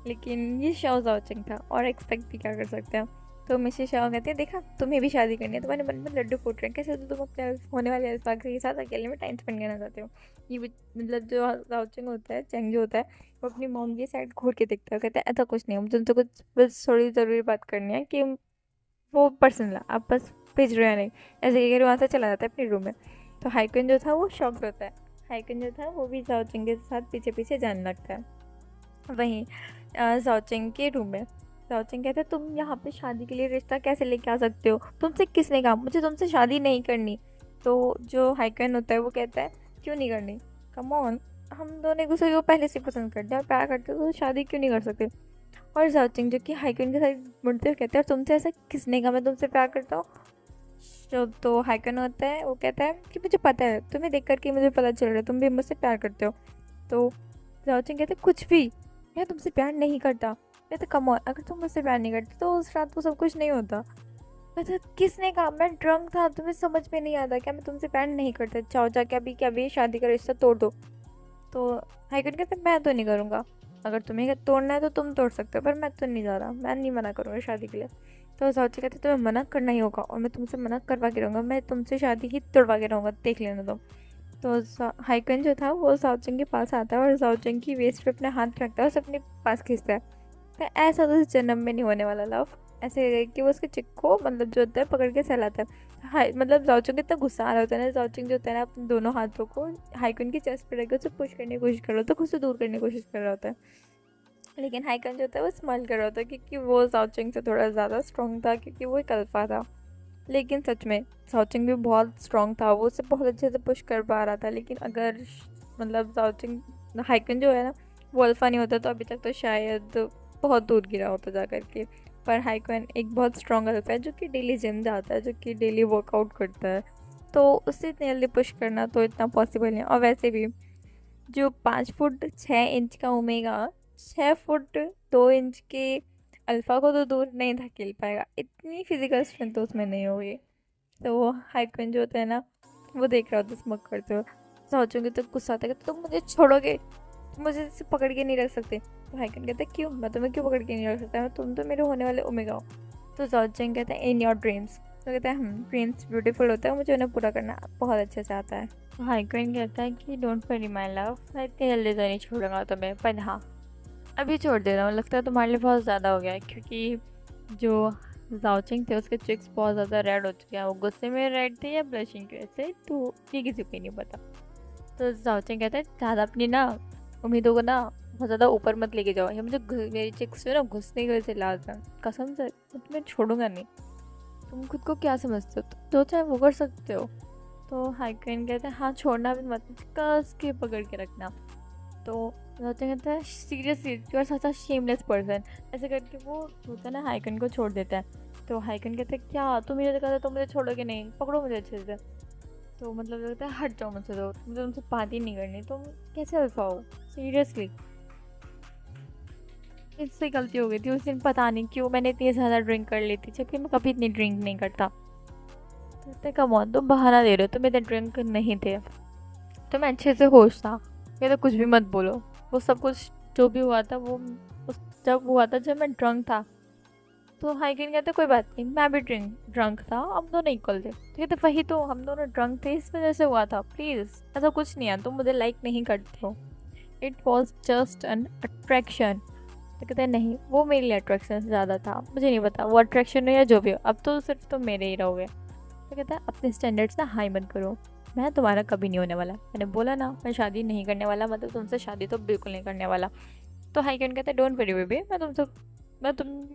लेकिन ये शाओ जाओचिंग था और एक्सपेक्ट भी क्या कर सकते हैं। तो मिसेस शाओ कहते हैं देखा तुम्हें भी शादी करनी है, तुम्हारे मन में लड्डू फूट रहे हैं, कैसे तो तुम अपने होने वाले अल्फा के साथ अकेले में टाइम स्पेंड करना चाहते हो। ये मतलब जो जाओचिंग होता है, चेंग जो होता है वो अपनी मॉम की साइड घूर के देखता है, कहता है ऐसा कुछ नहीं, मुझे तुमसे कुछ बस थोड़ी ज़रूरी बात करनी है कि वो पर्सनल आप बस भेज रहे हैं नहीं, ऐसे कह वहाँ से चला जाता है अपने रूम में। तो हाइकन जो था वो शॉक्ड होता है, हाइकन जो था वो भी जाओचिंग के साथ पीछे पीछे जाने लगता है। वहीं जाओचिंग के रूम में जाओचिंग कहते हैं तुम यहाँ पे शादी के लिए रिश्ता कैसे लेके आ सकते हो, तुमसे किसने कहा, मुझे तुमसे शादी नहीं करनी। तो जो हाइकन होता है वो कहता है क्यों नहीं करनी, कम ऑन हम दोनों एक दूसरे को पहले से पसंद करते हैं और प्यार करते हैं तो शादी क्यों नहीं कर सकते। और जाओचिंग जो कि हाइकन के साथ मुड़ते हुए कहते हैं तुमसे ऐसा किसने कहा मैं तुमसे प्यार करता हूँ। तो हाइकन होता है वो कहता है कि मुझे पता है, तुम्हें देख करके मुझे पता चल रहा है तुम भी मुझसे प्यार करते हो। तो जाओचिंग कहते कुछ भी, मैं तुमसे प्यार नहीं करता। कहते कम ऑन अगर तुम मुझसे प्यार नहीं करते तो उस रात को सब कुछ नहीं होता। कहते किसने कहा, मैं ड्रंक था, तुम्हें समझ में नहीं आता क्या, मैं तुमसे प्यार नहीं करता, चाहो जाके अभी क्या अभी शादी का रिश्ता तोड़ दो। तो हाइकन कहते मैं तो नहीं करूँगा, अगर तुम्हें तोड़ना है तो तुम तोड़ सकते हो पर मैं तो नहीं जा रहा, मैं नहीं मना करूँगा शादी के लिए। तो जाओची कहते तुम्हें मना करना ही होगा और मैं तुमसे मना करवा के रहूँगा, मैं तुमसे शादी ही तोड़वा के रहूँगा, देख लेना तुम। तो हाइकन जो था वो जाओचिंग के पास आता है और जाओचिंग की वेस्ट पे अपने हाथ रखता है और उसे अपने पास खींचता है। तो ऐसा तो इस जन्म में नहीं होने वाला लव, ऐसे कि वो उसके चिक को मतलब जो होता है पकड़ के सहलाता है। हाई मतलब जाओचिंग कितना गुस्सा आ रहा होता है ना, जाओचिंग जो होता है ना अपने दोनों हाथों को हाइकन की चेस्ट पर रखकर उसे पुश करने की कोशिश कर रहा होता है, खुद से दूर करने की कोशिश कर रहा होता है। लेकिन हाइकन जो होता है वो स्माइल कर रहा होता है क्योंकि वो जाओचिंग से थोड़ा ज़्यादा स्ट्रॉन्ग था, क्योंकि वो एक अल्फा था। लेकिन सच में जाओचिंग भी बहुत स्ट्रॉन्ग था, वो उसे बहुत अच्छे से पुश कर पा रहा था। लेकिन अगर मतलब जाओचिंग हाइकन जो है ना वो अल्फा नहीं होता तो अभी तक तो शायद बहुत दूर गिरा होता जा कर के। पर हाइकन एक बहुत स्ट्रॉन्ग अल्फा है जो कि डेली जिम जाता है, जो कि डेली वर्कआउट करता है, तो उससे इतनी जल्दी पुश करना तो इतना पॉसिबल नहीं। और वैसे भी जो 5 फुट 6 इंच का ओमेगा 6 फुट 2 इंच के अल्फ़ा को तो दूर नहीं धकेल पाएगा, इतनी फिजिकल स्ट्रेंथ तो उसमें नहीं होगी। तो वो हाइकन जो होता है ना वो देख रहा होता स्मोक करते हुए, सोचोगे तो गुस्सा आता है कि तुम मुझे छोड़ोगे, मुझे इसे पकड़ के नहीं रख सकते। तो हाइकन कहता है क्यों, मैं तुम्हें क्यों पकड़ के नहीं रख सकता, तुम तो मेरे होने वाले ओमेगा हो। तो ज़ाओचिंग कहता है इन योर ड्रीम्स। तो कहता है ड्रीम्स ब्यूटीफुल होता है, मुझे उन्हें पूरा करना बहुत अच्छे से आता है। तो हाइकन कहता है कि डोंट वरी माय लव, मैं इतनी जल्दी तो नहीं छोड़ूंगा तुम्हें, पर हाँ अभी छोड़ दे रहा हूँ, लगता है तुम्हारे लिए बहुत ज़्यादा हो गया है, क्योंकि जो ज़ाओचिंग थे उसके चिक्स बहुत ज़्यादा रेड हो चुके हैं। वो गुस्से में रेड थे या ब्लशिंग की वजह से, तो ये किसी को नहीं पता। तो ज़ाओचिंग कहता है ज़्यादा अपनी ना उम्मीदों को ना बहुत ज़्यादा ऊपर मत लेके जाओ, ये मुझे मेरी चिक्स में ना घुसने की वजह से लाज है, कसम से मैं तुम्हें छोड़ूंगा नहीं। तुम खुद को क्या समझते हो, तुम जो चाहे वो कर सकते हो। तो हाइकन कहते हैं हाँ छोड़ना भी मत, कस के पकड़ के रखना। तो ज़ाओचिंग कहता है seriously you are such a shameless person, ऐसे करके वो होता है ना हाइकन को छोड़ देता है। तो हाइकन कहता है क्या तुम मुझे कहते तो मुझे छोड़ोगे नहीं, पकड़ो मुझे अच्छे से। तो मतलब लगता है हट जाओ मुझसे, तो मुझे तुमसे बात ही नहीं करनी, तुम कैसे अल्फा हो सीरियसली। इससे गलती हो गई थी उस दिन, पता नहीं क्यों मैंने इतनी ज़्यादा ड्रिंक कर ली थी, जबकि मैं कभी इतनी ड्रिंक नहीं करता। तो कम ऑन तुम बहाना दे रहे हो, तुम इतने ड्रिंक नहीं थे, तो मैं अच्छे से होश था, ये तो कुछ भी मत बोलो। वो सब कुछ जो भी हुआ था वो उस जब हुआ था जब मैं ड्रंक था। तो हाइकिन कहते कोई बात नहीं, मैं भी ड्रंक था, हम दोनों इक्वल थे। तो कहते वही तो, हम दोनों ड्रंक थे इस वजह से हुआ था, प्लीज़ ऐसा कुछ नहीं है, तुम मुझे लाइक नहीं करते हो, it was just an attraction. तो कहते हैं नहीं वो मेरे लिए अट्रैक्शन से ज़्यादा था, मुझे नहीं पता वो अट्रैक्शन हो या जो भी हो, अब तो सिर्फ तुम मेरे ही रहोगे। तो कहता है अपने स्टैंडर्ड्स ना हाई मत करो, मैं तुम्हारा कभी नहीं होने वाला, मैंने बोला ना मैं शादी नहीं करने वाला, मतलब तुमसे शादी तो बिल्कुल नहीं करने वाला। तो हाइकन कहता है डोंट वरी बेबी, तुम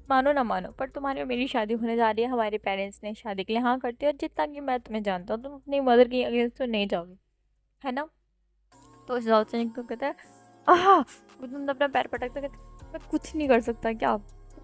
मानो ना मानो पर तुम्हारी और मेरी शादी होने जा रही है, हमारे पेरेंट्स ने शादी के लिए हाँ करती है, और जितना कि मैं तुम्हें जानता हूँ तुम अपनी मदर की अगेंस्ट तो नहीं जाओगी, है ना। तो ज़ाओचिंग को कहता है आह, तुम अपना पैर पटकता, कहता मैं कुछ नहीं कर सकता क्या।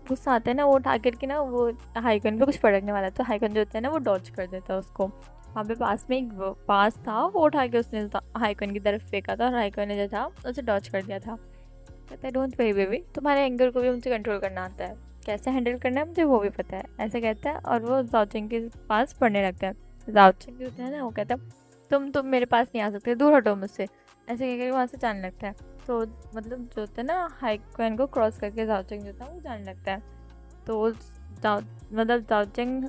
गुस्सा आता है ना वो उठा करके ना वो हाइकन पे कुछ पड़कने वाला है, तो हाइकन जो होता है ना वो डॉज कर देता है उसको। वहाँ पे पास में एक पास था, वो उठा के उसने हाइकन की तरफ फेंका था, और हाइकन ने जो था उसे डॉज कर दिया था। कहता है डोंट वरी बेबी, तुम्हारे एंगर को भी मुझे कंट्रोल करना आता है, कैसे हैंडल करना है मुझे वो भी पता है, ऐसे कहता है। और वो ज़ाओचिंग के पास पढ़ने लगता है। ज़ाओचिंग जो होता है ना वो कहता है तुम मेरे पास नहीं आ सकते, दूर हटो मुझसे, ऐसे कहकर वहाँ से जाने लगता है। तो मतलब जो होता है ना हाइकन को क्रॉस करके ज़ाओचिंग जो था वो जाने लगता है। तो ज़ाओचिंग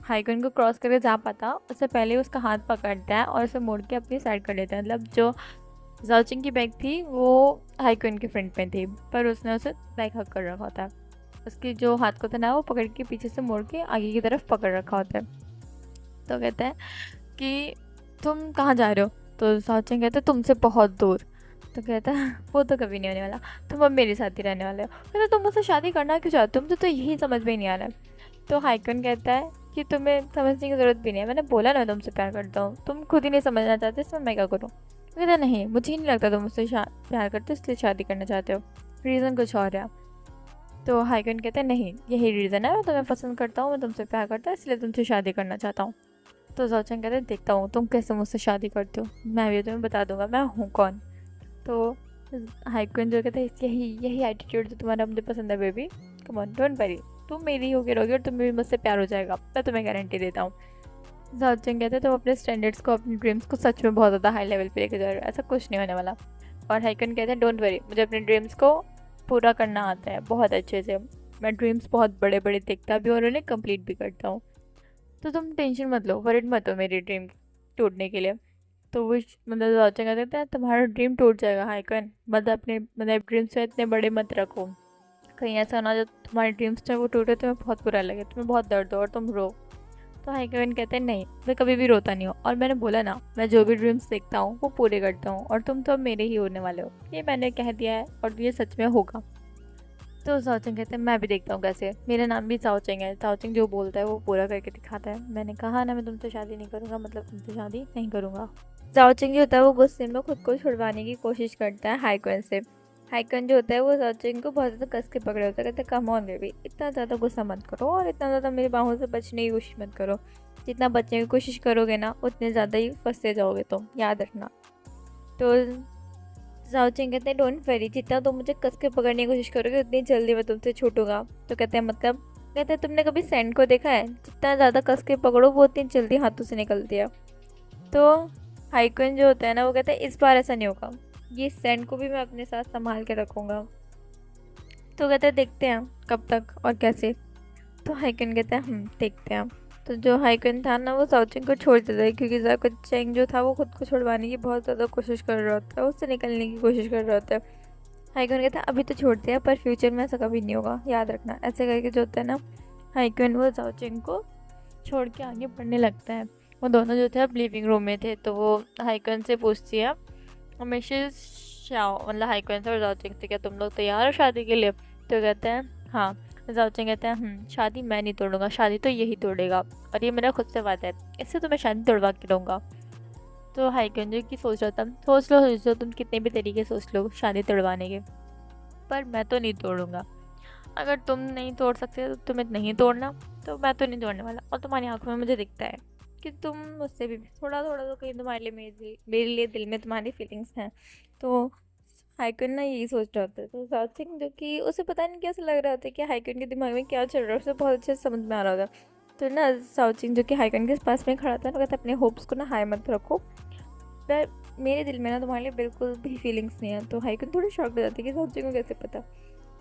हाइकन को क्रॉस करके जा पाता उससे पहले उसका हाथ पकड़ता है और उसे मोड़ के अपनी साइड कर लेता है। मतलब जो ज़ाओचिंग की बैग थी वो हाइकन के फ्रंट में थी, पर उसने उसे बैग हक कर रखा होता है, उसकी जो हाथ को था ना वो पकड़ के पीछे से मोड़ के आगे की तरफ पकड़ रखा होता है। तो कहता है कि तुम कहाँ जा रहे हो। तो ज़ाओचिंग कहता है तुमसे बहुत दूर। तो कहता है वो तो कभी नहीं होने वाला, तुम अब मेरे साथ ही रहने वाले हो। कहता तुम मुझसे शादी करना क्यों चाहते हो, मुझे तो यही समझ में नहीं आ रहा है। तो हाइकन कहता है कि तुम्हें समझने की ज़रूरत भी नहीं है, मैंने बोला ना तुमसे प्यार करता हूँ, तुम खुद ही नहीं समझना चाहते, इसमें मैं क्या करूँ। कहता नहीं मुझे ही नहीं लगता तुम मुझसे प्यार करते इसलिए शादी करना चाहते हो, रीज़न कुछ और है। तो हाइकन कहते हैं नहीं यही रीज़न है, मैं तुम्हें पसंद करता हूँ, मैं तुमसे प्यार करता हूँ इसलिए तुमसे शादी करना चाहता हूँ। तो ज़ाओचिंग कहते हैं देखता हूँ तुम कैसे मुझसे शादी करते हो, मैं भी तुम्हें बता दूंगा मैं हूँ कौन। तो हाइकन जो कहते हैं यही एटीट्यूड जो तुम्हारा मुझे पसंद है baby, come on don't worry, तुम मेरी होगी रहोगी और तुम्हें भी मुझसे प्यार हो जाएगा, मैं तुम्हें गारंटी देता हूँ। ज़ाओचिंग कहते हैं तुम अपने स्टैंडर्ड्स को अपने ड्रीम्स को सच में बहुत ज़्यादा हाई लेवल पे लेके जा रहे हो, ऐसा कुछ नहीं होने वाला। और हाइकन कहते हैं डोंट वरी, मुझे अपने ड्रीम्स को पूरा करना आता है बहुत अच्छे से, मैं ड्रीम्स बहुत बड़े बड़े देखता भी और उन्हें कंप्लीट भी करता हूँ, तो तुम टेंशन मत लो, वरिड मत हो मेरी ड्रीम टूटने के लिए। तो वो मतलब ज़ाओचिंग कहता है तुम्हारा ड्रीम टूट जाएगा हाइकन, मतलब अपने मतलब ड्रीम्स से इतने बड़े मत रखो, कहीं ऐसा ना जो तुम्हारे ड्रीम्स जो वो टूटे तुम्हें बहुत बुरा लगे, तुम्हें बहुत दर्द हो और तुम रो। तो हाइकन कहते हैं नहीं मैं कभी भी रोता नहीं हूँ, और मैंने बोला ना मैं जो भी ड्रीम्स देखता हूँ वो पूरे करता हूँ, और तुम तो अब मेरे ही होने वाले हो, ये मैंने कह दिया है और ये सच में होगा। तो ज़ाओचिंग कहते हैं मैं भी देखता हूँ कैसे, मेरा नाम भी ज़ाओचिंग है, ज़ाओचिंग जो बोलता है वो पूरा करके दिखाता है। मैंने कहा ना मैं तुमसे शादी नहीं करूँगा, मतलब तुमसे शादी नहीं करूँगा। ज़ाओचिंग जो होता है वो गुस्से में खुद को छुड़वाने की कोशिश करता है हाइकन से। हाइकन जो होता है वो ज़ाओचिंग को बहुत ज़्यादा कस के पकड़े होता है, कहता है कम ऑन बेबी इतना ज़्यादा गुस्सा मत करो और इतना ज़्यादा मेरी बाहों से बचने की कोशिश मत करो, जितना बचने की कोशिश करोगे ना उतने ज़्यादा ही फंसते जाओगे तुम, याद रखना। तो ज़ाओचिंग कहते हैं डोंट वरी, जितना तुम मुझे कस के पकड़ने की कोशिश करोगे उतनी जल्दी मैं तुमसे छूटूंगा। तो कहते हैं मतलब, कहते हैं तुमने कभी सैंड को देखा है, जितना ज़्यादा कस के पकड़ो वो उतनी जल्दी हाथों से निकलती है। तो हाइकन जो होता है ना वो कहता है इस बार ऐसा नहीं होगा, ये सैंड को भी मैं अपने साथ संभाल के रखूँगा, तो कहते हैं देखते हैं कब तक और कैसे। तो हाइकुन कहता है हम देखते हैं। तो जो हाइकुन था ना वो जाओचेंग को छोड़ देता है, क्योंकि जाओचेंग जो था वो खुद को छुड़वाने की बहुत ज़्यादा कोशिश कर रहा होता है, उससे निकलने की कोशिश कर रहा होता है। हाइकुन कहता है अभी तो छोड़ते हैं, पर फ्यूचर में ऐसा कभी नहीं होगा, याद रखना। ऐसे करके जो होता है ना, हाइकुन वो जाओचेंग को छोड़ के आगे बढ़ने लगता है। वो दोनों जो थे अब लिविंग रूम में थे, तो वो हाइकुन से पूछती है हमेशा शाओ, मतलब हाइकुन से और जाओचेंग से, क्या तुम लोग तैयार हो शादी के लिए? तो कहते हैं हाँ। जाओचेंग कहता है शादी मैं नहीं तोड़ूंगा, शादी तो यही तोड़ेगा, और ये मेरा खुद से वादा है, इससे तो मैं शादी तोड़वा के रहूँगा। तो हाइकुन जो कि सोच रहा था, सोच लो तुम कितने भी तरीके सोच लो शादी तोड़वाने के, पर मैं तो नहीं तोड़ूंगा। अगर तुम नहीं तोड़ सकते तो तुम्हें नहीं तोड़ना, तो मैं तो नहीं तोड़ने वाला। और तुम्हारी आंखों में मुझे दिखता है कि तुम मुझसे भी थोड़ा थोड़ा तो कहीं तुम्हारे लिए मेरे लिए दिल में तुम्हारी फीलिंग्स हैं। तो हाइकुन ना यही सोच रहा होता है। तो जाओचेंग जो कि उसे पता नहीं कैसा लग रहा होता है कि हाइकुन के दिमाग में क्या चल रहा है, उसे बहुत अच्छे से समझ में आ रहा होता है। तो ना जाओचेंग जो कि हाइकुन के पास में खड़ा था ना, कहता अपने होप्स को ना हाई मत रखो, पर मेरे दिल में ना तुम्हारे लिए बिल्कुल भी फीलिंग्स नहीं है। तो हाइकुन थोड़ी शॉक हो जाती है कि जाओचेंग को कैसे पता।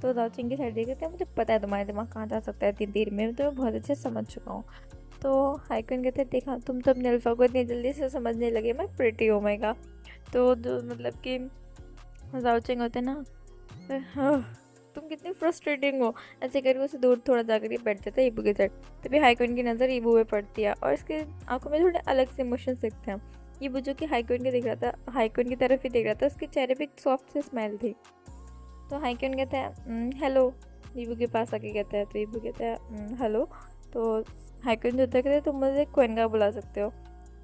तो जाओचेंग की साइड देख लेते हैं, मुझे पता है तुम्हारा दिमाग कहाँ जा सकता है इतनी देर में, तो मैं बहुत अच्छे से समझ चुका हूँ। तो हाइकुन कहते हैं देखा, तुम तो अपने अल्फा को इतनी जल्दी से समझने लगे, मैं प्रिटी हो मैगा। तो जो मतलब कि जाओचेंग होते हैं ना, हाँ, तुम कितनी फ्रस्ट्रेटिंग हो, ऐसे करके उसे दूर थोड़ा जाकर ही बैठ जाता है ईबू के साइड। तभी हाइकुन की नज़र ईबू पे पड़ती है और इसके आंखों में थोड़े अलग से इमोशंस दिखते हैं। ईबू जो कि हाइकुन के देख रहा था, हाइकुन की तरफ ही देख रहा था, उसके चेहरे पे एक सॉफ्ट सी स्माइल थी। तो हाइकुन कहता है हेलो, ईबू के पास आके कहता है। तो ईबू कहता है हेलो। तो हाइकुन जो होता है कहता है तुम मुझे क्वेनगा बुला सकते हो।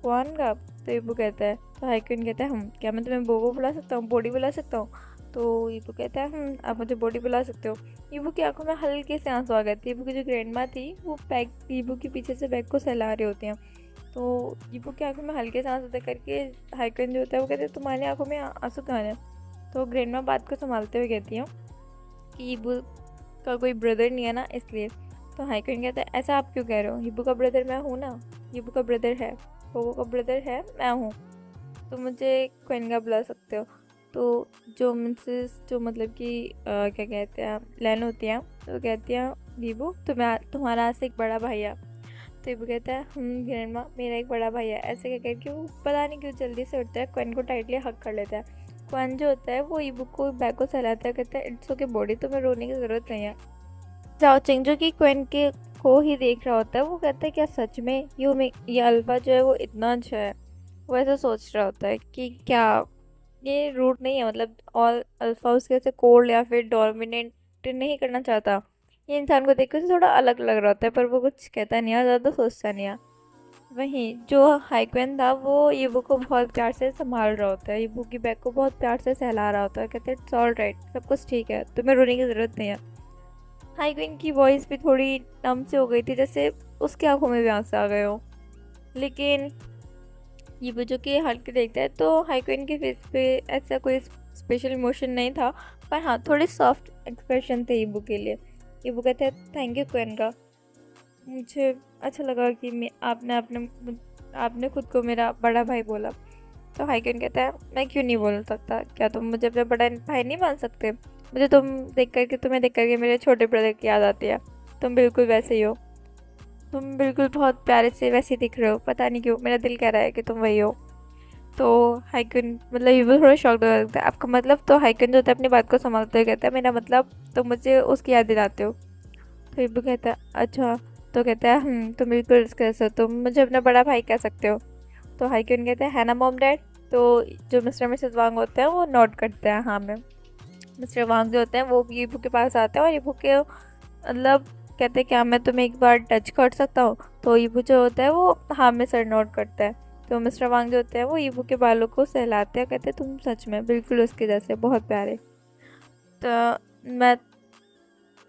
क्वेनगा? तो ईबू कहता है, तो हाइकुन कहता है क्या मैं तुम्हें बोबो बुला सकता हूँ, बॉडी बुला सकता हूँ? तो ईबू कहता है आप मुझे बॉडी बुला सकते हो। ईबू की आंखों में हल्के से आंसू आ गए थे। ईबू की जो ग्रैंड माँ थी वो बैग ईबू के पीछे से बैग को सहला रही होती हैं। तो ईबू की आंखों में हल्के से आंसू देख करके हाइकुन जो होता है वो कहते हैं तुम्हारी आंखों में आंसू कहाँ है? तो ग्रैंड माँ बात को संभालते हुए कहती हैं कि ईबू का कोई ब्रदर नहीं है ना, इसलिए। तो हाइकुन कहता है ऐसा आप क्यों कह रहे हो, ईबू का ब्रदर मैं हूँ ना। ईबू का ब्रदर है, बोबो का ब्रदर है, मैं हूँ, तो मुझे क्वेनगा बुला सकते हो। तो जो मिसेस जो मतलब कि क्या कहते हैं लैन होती हैं, तो कहती हैं ईबू तुम्हारा आज से एक बड़ा भाई है। तो ईबू कहता है ग्रैंडमा मेरा एक बड़ा भाई है। ऐसे कह करके वो पता नहीं क्यों जल्दी से उठता है, क्वेन को टाइटली हक कर लेता है। क्वेन जो होता है वो ईबू को बैग को सहलाता है, कहता है इट्स ओके बॉडी, तुम्हें रोने की ज़रूरत नहीं है। जाओचेंग जो कि क्वेन के को ही देख रहा होता है वो कहता है क्या सच में ये अल्फा जो है वो इतना अच्छा है? वो ऐसा सोच रहा होता है कि क्या ये रूट नहीं है, मतलब ऑल अल्फा उसके से कोल्ड या फिर डोमिनेट नहीं करना चाहता। ये इंसान को देख के उसे थोड़ा अलग लग रहा होता है, पर वो कुछ कहता नहीं है, ज़्यादा सोचता नहीं है। वहीं जो हाइक्वेन था वो ईबू को बहुत प्यार से संभाल रहा होता है, ईबू की बैग को बहुत प्यार से सहला रहा होता है, कहते हैं इट्स ऑल राइट, सब कुछ ठीक है, तुम्हें रोने की ज़रूरत नहीं है। हाइक्वेन की वॉइस भी थोड़ी नम से हो गई थी, जैसे उसकी आंखों में भी आंसू आ गए हो। लेकिन ईबू जो कि हल्के देखता है तो हाइक्वेन के फेस पे ऐसा कोई स्पेशल इमोशन नहीं था, पर हाँ थोड़े सॉफ्ट एक्सप्रेशन थे ईबू के लिए। ईबू कहते हैं थैंक यू क्वेन का, मुझे अच्छा लगा कि आपने खुद को मेरा बड़ा भाई बोला। तो हाइक्वेन कहता है मैं क्यों नहीं बोल सकता, क्या तुम मुझे अपना बड़ा भाई नहीं मान सकते? मुझे तुम्हें देख करके मेरे छोटे ब्रदर की याद आती है, तुम बिल्कुल वैसे ही हो, तुम बिल्कुल बहुत प्यारे से वैसे दिख रहे हो, पता नहीं क्यों मेरा दिल कह रहा है कि तुम वही हो। तो हाइक्वेन मतलब ये भी थोड़ा शॉक लगता है, आपका मतलब? तो हाइक्वेन जो होता है अपनी बात को संभालते हुए कहता है मेरा मतलब तो मुझे उसकी याद दिलाते हो। तो ईबू कहता है अच्छा। तो कहता है तुम बिल्कुल कह सकते हो, तुम मुझे अपना बड़ा भाई कह सकते हो। तो हाइक्वेन कहते हैं है ना मॉम डैड? तो जो मिस्टर मिसेस वांग होते हैं वो नोट करते हैं हाँ में। मिस्टर वांग जो होते हैं वो भी ईबू के पास आते हैं और ईबू के मतलब कहते हैं क्या मैं तुम्हें एक बार टच कर सकता हूँ? तो ईबू जो होता है वो हाँ में सर नोट करता है। तो मिस्टर वांग जो होते हैं वो ईबू के बालों को सहलाते हैं, कहते हैं तुम सच में बिल्कुल उसके जैसे, बहुत प्यारे। तो मैं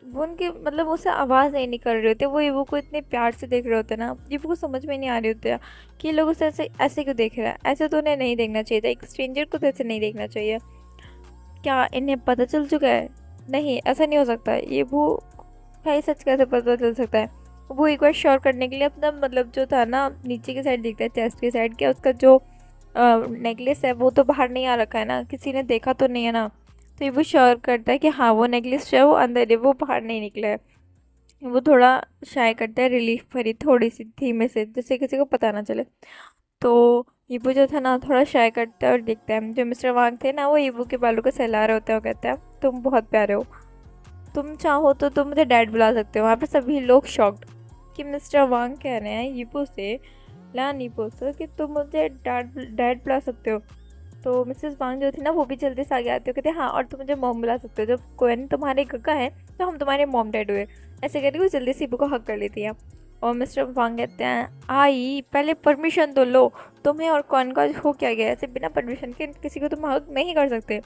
वो उनकी मतलब उसे आवाज़ नहीं निकल रही होती, वो ईबू को इतने प्यार से देख रहे होते हैं ना, ईबू को समझ में नहीं आ रही होती है कि ये लोग उसे ऐसे ऐसे क्यों देख रहा है। ऐसे तो उन्हें नहीं देखना चाहिए था, एक स्ट्रेंजर को तो ऐसे नहीं देखना चाहिए। क्या इन्हें पता चल चुका है? नहीं, ऐसा नहीं हो सकता। ईबू भाई सच कैसे पता चल सकता है? वो एक बार श्योर करने के लिए अपना मतलब जो था ना नीचे की साइड दिखता है, चेस्ट की साइड के, उसका जो नेकलेस है वो तो बाहर नहीं आ रखा है ना, किसी ने देखा तो नहीं है ना। तो ये वो श्योर करता है कि हाँ वो नेकलेस जो है वो अंदर है, वो बाहर नहीं निकला है। वो थोड़ा शाय करता है, रिलीफ भरी थोड़ी सी धीमे से, जिससे किसी को पता ना चले। तो ईबू जो था ना थोड़ा शाय करता है और देखता है। जो मिस्टर वांग थे ना वो ईबू के बालों को सहला रहे होते हैं। वो कहता है तुम बहुत प्यारे हो, तुम चाहो तो तुम मुझे डैड बुला सकते हो। वहाँ पे सभी लोग शॉक्ड कि मिस्टर वांग कह रहे हैं ईबू से, लान ईबू से, कि तुम मुझे डैड डैड बुला सकते हो। तो मिसेस वांग जो थी ना वो भी जल्दी से आगे आती हो, कहते हाँ और तुम मुझे मॉम बुला सकते हो, जब कोएन तुम्हारे गगा है तो हम तुम्हारे मॉम डैड हुए। ऐसे करके वो जल्दी से ईबू को हक कर लेती है। और मिस्टर वांग कहते हैं आई पहले परमिशन तो लो, तुम्हें और कौन का हो क्या गया, ऐसे बिना परमिशन के किसी को तुम हक नहीं कर सकते।